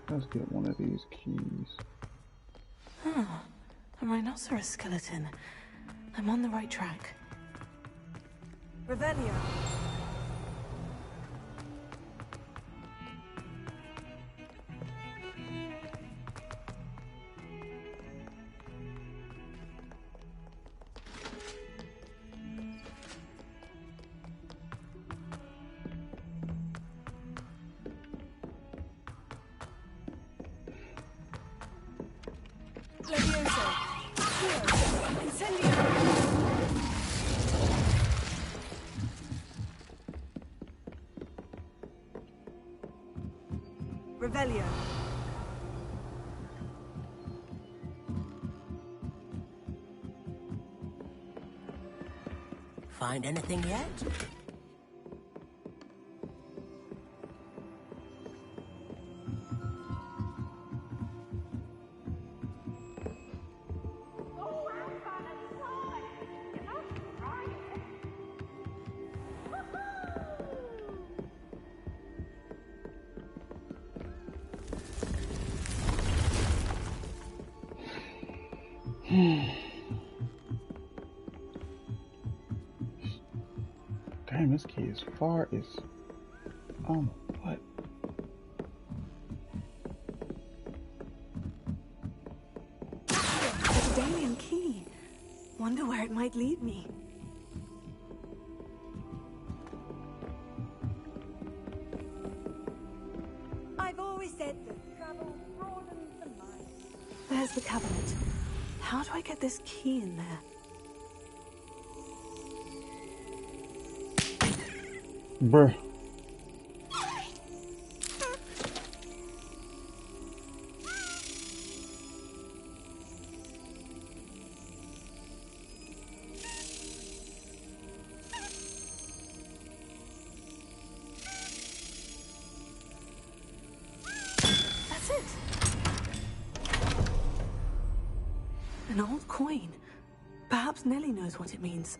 Let's get one of these keys. Huh. A rhinoceros skeleton. I'm on the right track. Revelio. Revelio. Find anything yet? Damn, this key is far as... Oh, what? The Daedalian key. Wonder where it might lead me. I've always said that travel broadens the mind. There's the cabinet. How do I get this key in there? Bruh. That's it. An old coin. Perhaps Nellie knows what it means.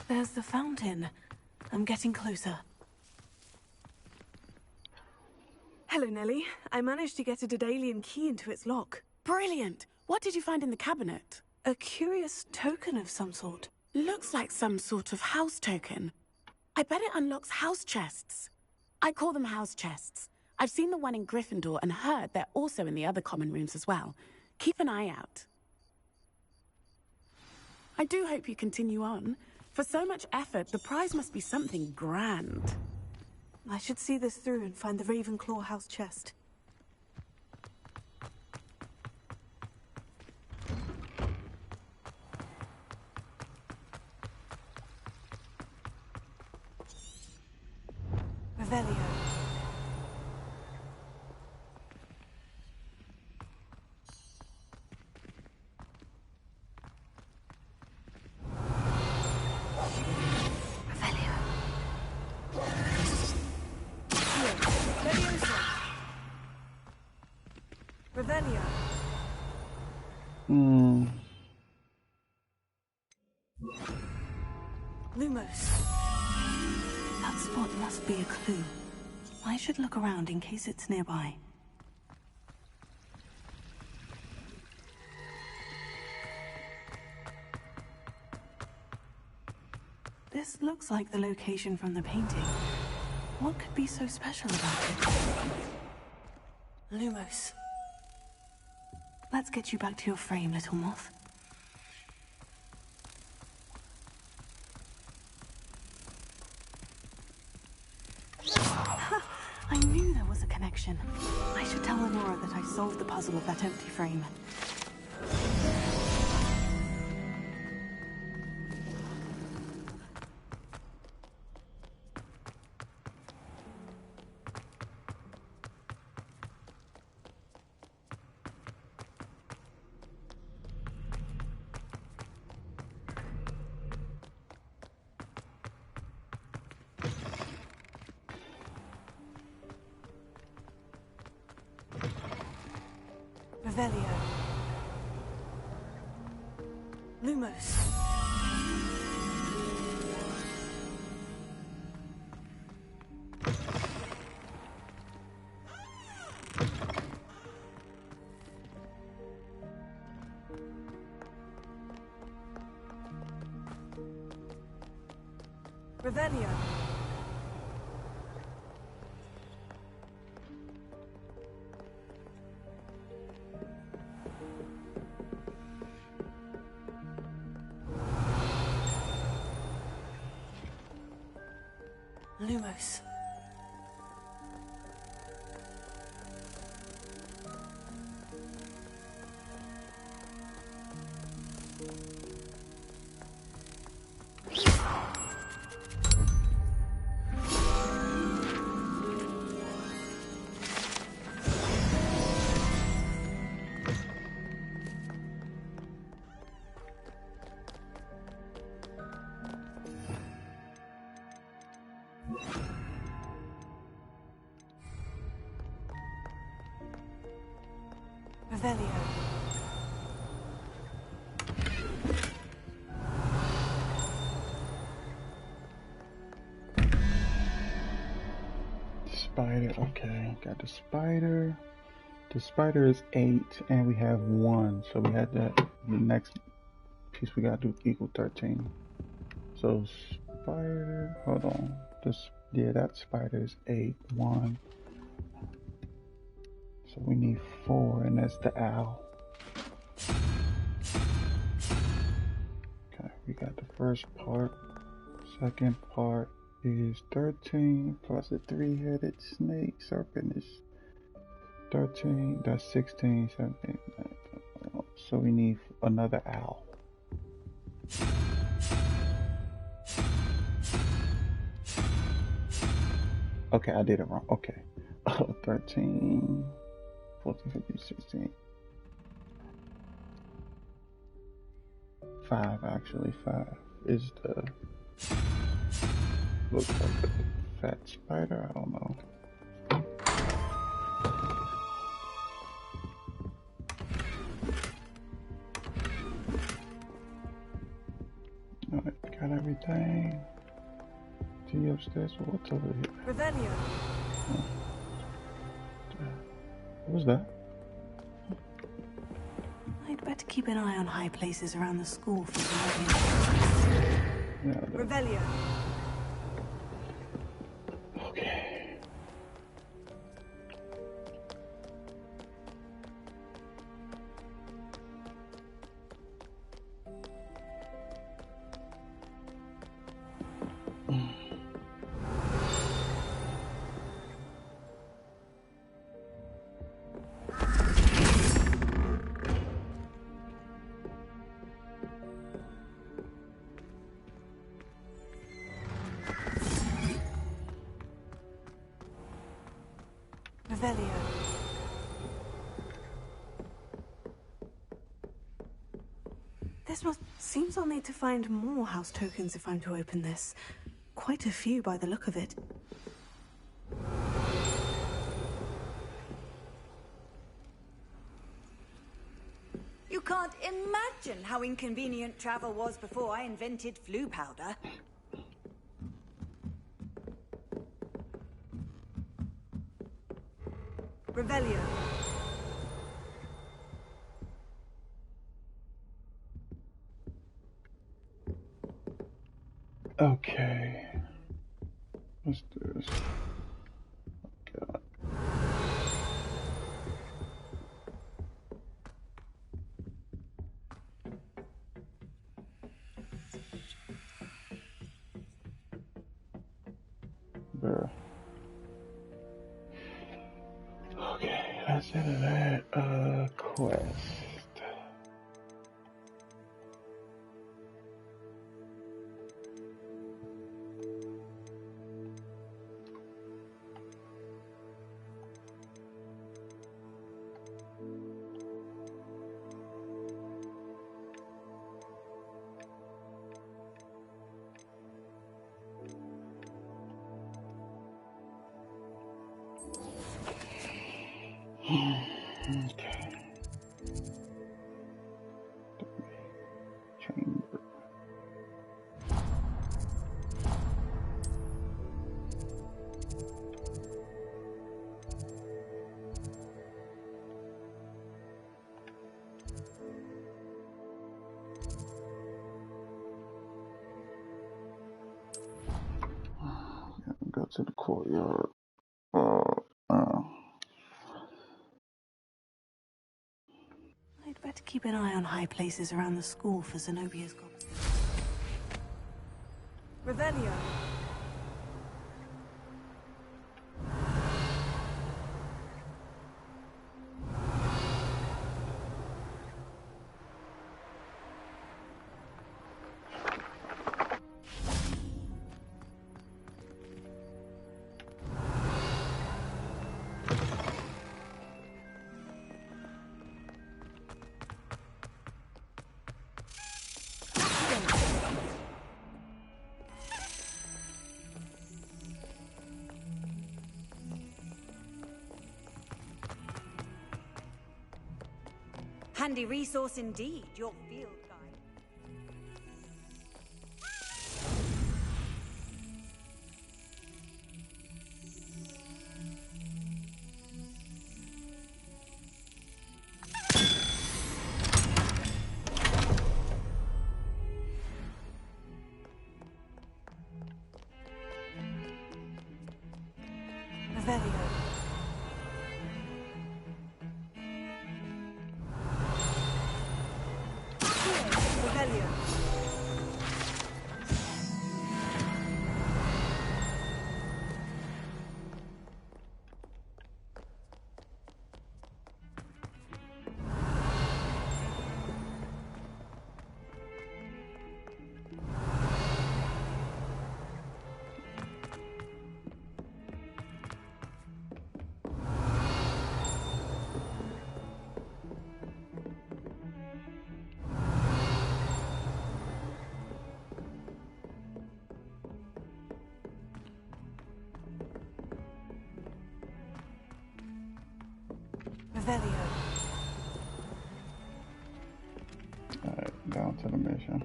There's the fountain. I'm getting closer. Hello, Nelly. I managed to get a Daedalian key into its lock. Brilliant! What did you find in the cabinet? A curious token of some sort. Looks like some sort of house token. I bet it unlocks house chests. I call them house chests. I've seen the one in Gryffindor and heard they're also in the other common rooms as well. Keep an eye out. I do hope you continue on. For so much effort, the prize must be something grand. I should see this through and find the Ravenclaw house chest. Revelio. Revelio. Lumos. That spot must be a clue. I should look around in case it's nearby. This looks like the location from the painting. What could be so special about it? Lumos. Let's get you back to your frame, little moth. I knew there was a connection. I should tell Lenora that I solved the puzzle of that empty frame. Revelio. Lumos. Revelio. Lumos. Revelio. Spider, okay, got the spider. The spider is 8, and we have 1, so we had that. The next piece we got to do equal 13. So spider, hold on. Yeah, that spider is 8, 1. So we need 4, and that's the owl. Okay, we got the first part. Second part is 13 plus a 3-headed snake. Serpent is 13. That's 16, 17. 19. So we need another owl. Okay, I did it wrong. Okay. 13, 14, 15, 16. 5, actually. 5 is the... Looks like the fat spider. I don't know. Alright, got everything. T upstairs. What's over here? Revelio. Oh. What's that? I'd better keep an eye on high places around the school for some Yeah, Revelio. okay. Revelio. Seems I'll need to find more house tokens if I'm to open this. Quite a few by the look of it. You can't imagine how inconvenient travel was before I invented flu powder. Revelio. Okay. Let's do this. God. Bruh. Okay, that's it of that quest. Okay. Chamber. Go to the courtyard. I'd better keep an eye on high places around the school for Zenobia's gobstones. Revelio. Handy resource indeed, your field guide. Revelio. Revelio. Revelio. Alright, down to the mission.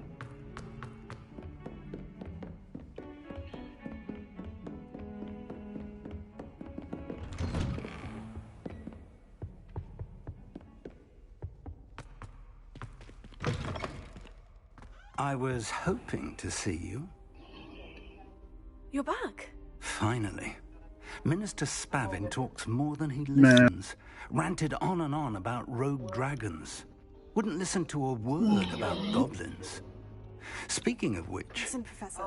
I was hoping to see you. You're back. Finally. Minister Spavin talks more than he Man. listens. Ranted on and on about rogue dragons. Wouldn't listen to a word about goblins. Speaking of which... Listen, Professor.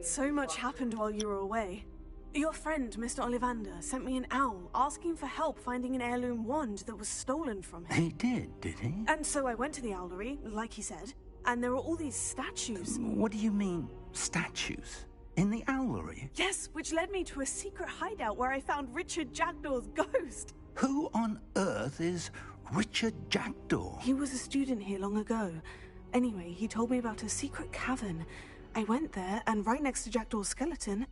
So much happened while you were away. Your friend, Mr. Ollivander, sent me an owl asking for help finding an heirloom wand that was stolen from him. He did he? And so I went to the owlery, like he said, and there were all these statues. What do you mean, statues? In the owlery? Yes, which led me to a secret hideout where I found Richard Jackdaw's ghost. Who on earth is Richard Jackdaw? He was a student here long ago. Anyway, he told me about a secret cavern. I went there, and right next to Jackdaw's skeleton,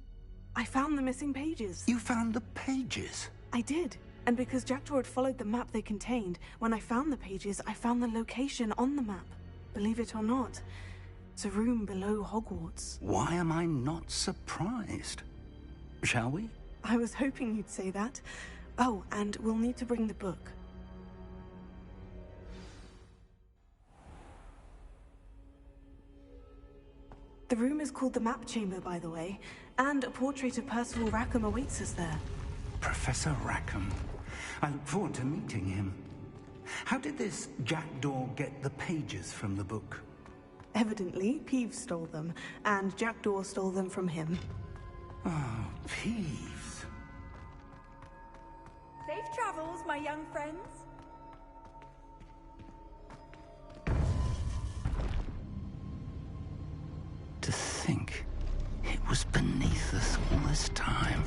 I found the missing pages. You found the pages? I did. And because Jackdaw had followed the map they contained, when I found the pages, I found the location on the map. Believe it or not, it's a room below Hogwarts. Why am I not surprised? Shall we? I was hoping you'd say that. Oh, and we'll need to bring the book. The room is called the Map Chamber, by the way, and a portrait of Percival Rackham awaits us there. Professor Rackham. I look forward to meeting him. How did this Jackdaw get the pages from the book? Evidently, Peeves stole them, and Jackdaw stole them from him. Oh, Peeves. Safe travels, my young friends. To think it was beneath us all this time.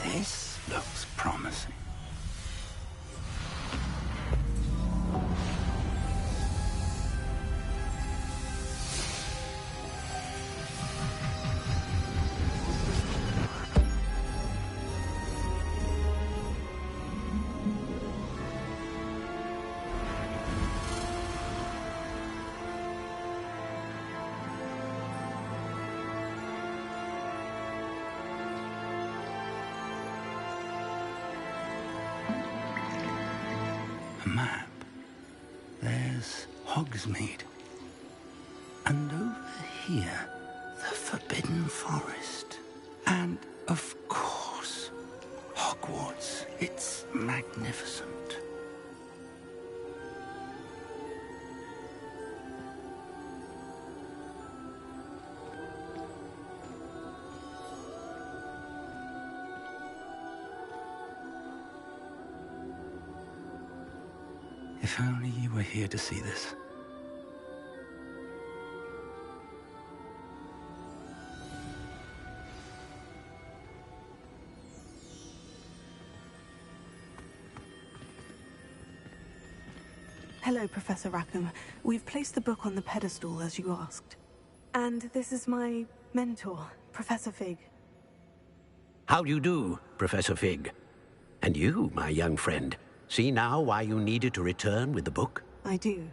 This looks promising. Map. There's Hogsmeade. And over here, the Forbidden Forest. And, of course, Hogwarts. It's magnificent. If only you were here to see this. Hello, Professor Rackham. We've placed the book on the pedestal, as you asked. And this is my mentor, Professor Fig. How do you do, Professor Fig? And you, my young friend, see now why you needed to return with the book? I do.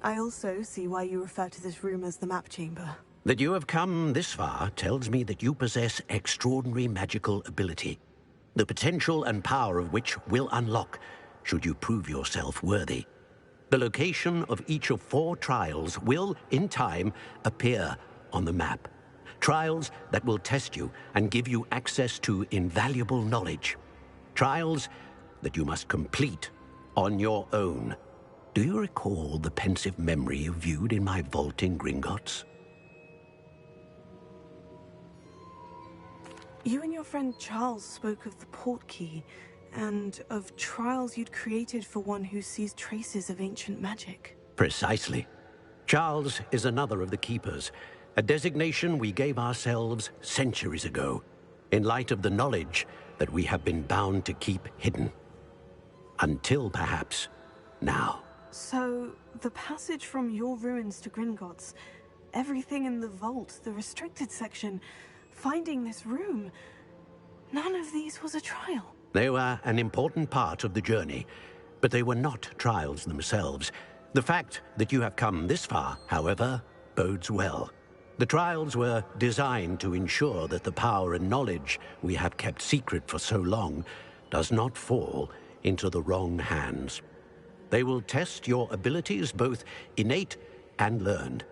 I also see why you refer to this room as the Map Chamber. That you have come this far tells me that you possess extraordinary magical ability, the potential and power of which will unlock should you prove yourself worthy. The location of each of 4 trials will, in time, appear on the map. Trials that will test you and give you access to invaluable knowledge. Trials that you must complete on your own. Do you recall the pensive memory you viewed in my vault in Gringotts? You and your friend Charles spoke of the portkey, and of trials you'd created for one who sees traces of ancient magic. Precisely. Charles is another of the Keepers, a designation we gave ourselves centuries ago, in light of the knowledge that we have been bound to keep hidden. Until, perhaps, now. So, the passage from your ruins to Gringotts, everything in the vault, the restricted section, finding this room, none of these was a trial. They were an important part of the journey, but they were not trials themselves. The fact that you have come this far, however, bodes well. The trials were designed to ensure that the power and knowledge we have kept secret for so long does not fall into the wrong hands. They will test your abilities, both innate and learned.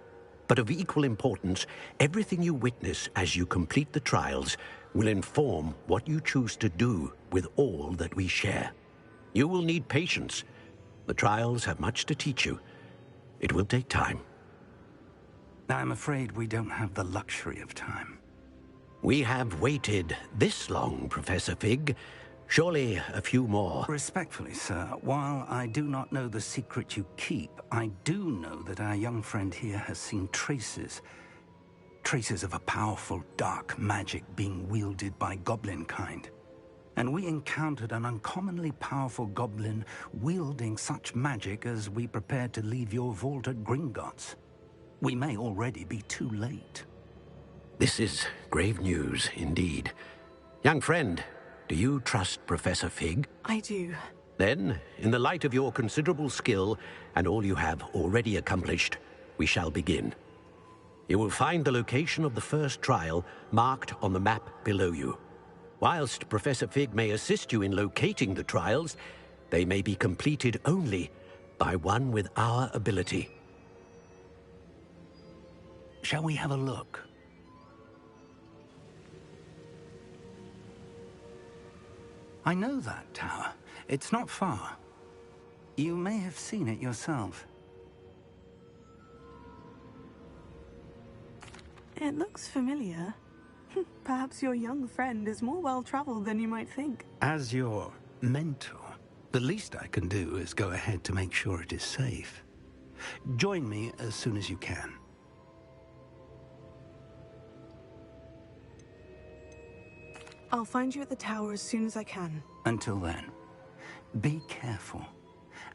But of equal importance, everything you witness as you complete the trials will inform what you choose to do with all that we share. You will need patience. The trials have much to teach you. It will take time. I'm afraid we don't have the luxury of time. We have waited this long, Professor Fig. Surely a few more. Respectfully, sir, while I do not know the secret you keep, I do know that our young friend here has seen traces of a powerful dark magic being wielded by goblin kind. And we encountered an uncommonly powerful goblin wielding such magic as we prepared to leave your vault at Gringotts. We may already be too late. This is grave news indeed. Young friend, do you trust Professor Fig? I do. Then, in the light of your considerable skill and all you have already accomplished, we shall begin. You will find the location of the first trial marked on the map below you. Whilst Professor Fig may assist you in locating the trials, they may be completed only by one with our ability. Shall we have a look? I know that tower. It's not far. You may have seen it yourself. It looks familiar. Perhaps your young friend is more well-traveled than you might think. As your mentor, the least I can do is go ahead to make sure it is safe. Join me as soon as you can. I'll find you at the tower as soon as I can. Until then, be careful,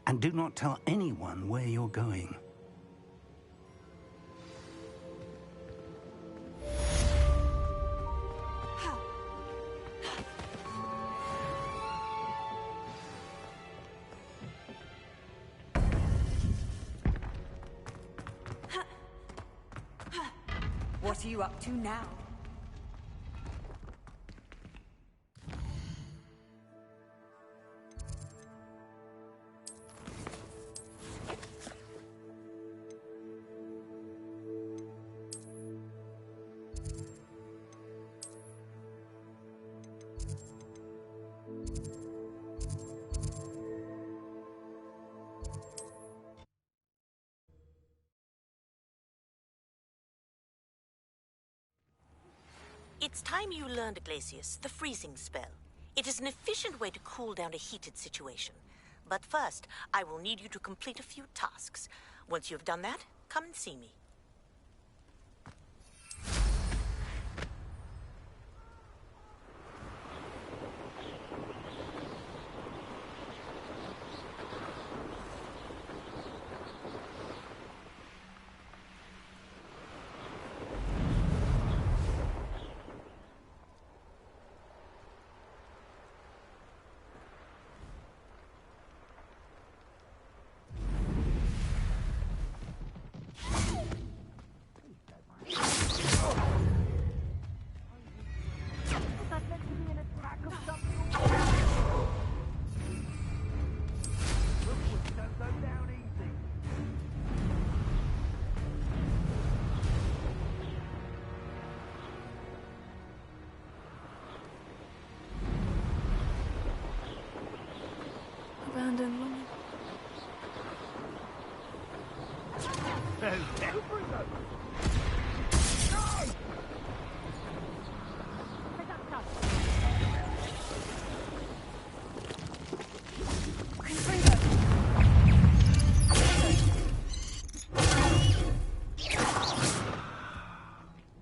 and do not tell anyone where you're going. What are you up to now? It's time you learned, Glacius, the freezing spell. It is an efficient way to cool down a heated situation. But first, I will need you to complete a few tasks. Once you have done that, come and see me. Abandoned woman.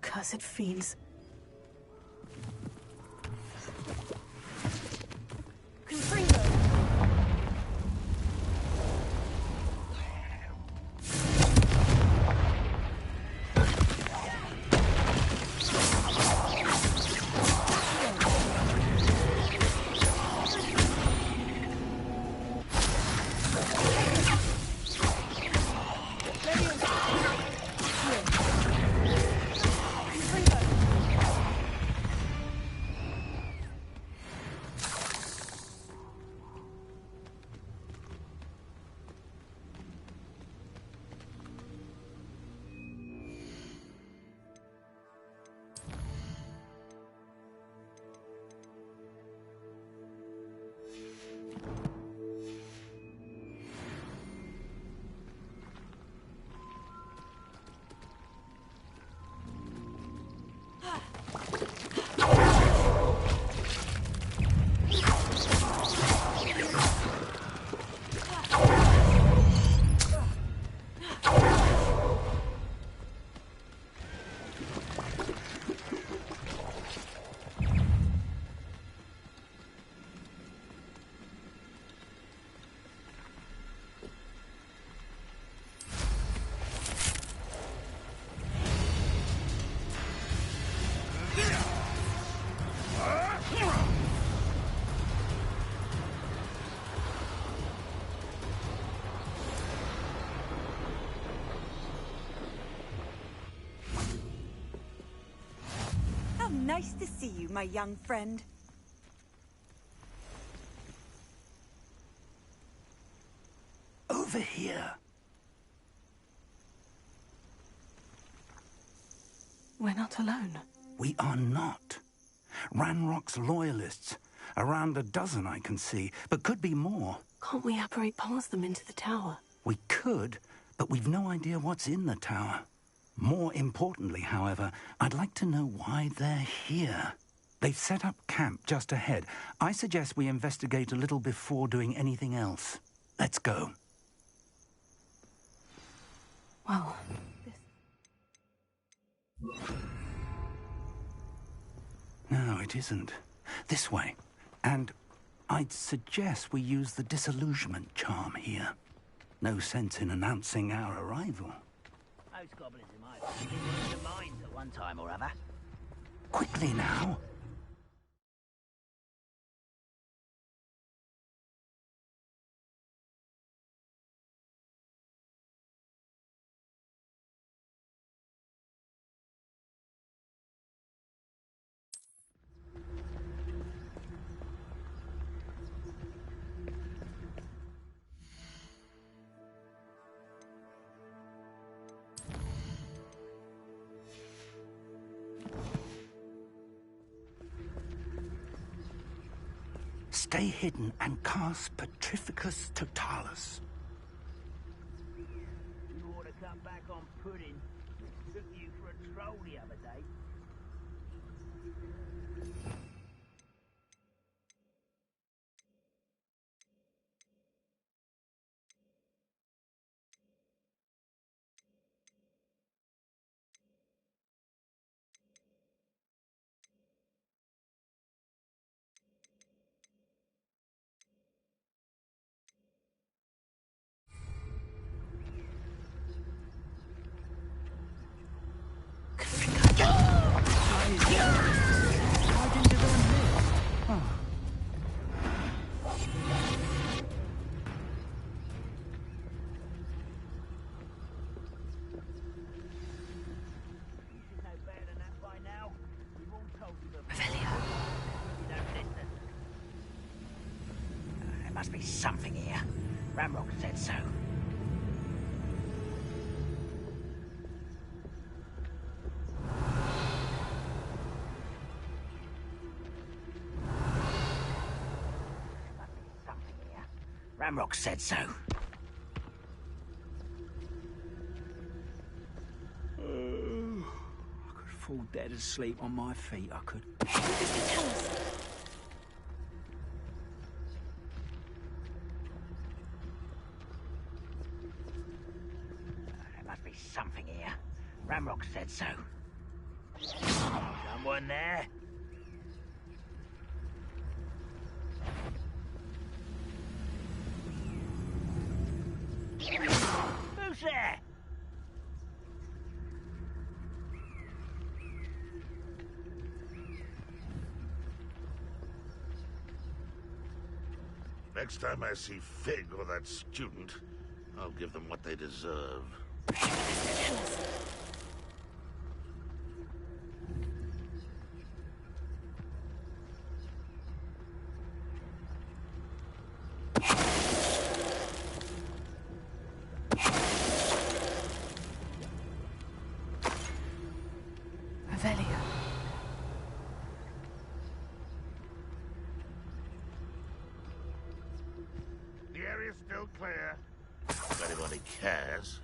Cursed fiends. Nice to see you, my young friend. Over here. We're not alone. We are not. Ranrock's loyalists. Around a dozen I can see, but could be more. Can't we apparate past them into the tower? We could, but we've no idea what's in the tower. More importantly, however, I'd like to know why they're here. They've set up camp just ahead. I suggest we investigate a little before doing anything else. Let's go. Well, No, it isn't. This way. And I'd suggest we use the disillusionment charm here. No sense in announcing our arrival. Those goblins in my lived in the mines at one time or other. Quickly now. Stay hidden and cast Petrificus Totalis. You ought to cut back on pudding. Took you for a stroll the other day. Must be something here. Ramrock said so. Must be something here. Ramrock said so. I could fall dead asleep on my feet, I could. Something here. Ramrock said so. Someone there? Who's there? Next time I see Fig or that student, I'll give them what they deserve. Avelia. The area's still clear. If anybody cares.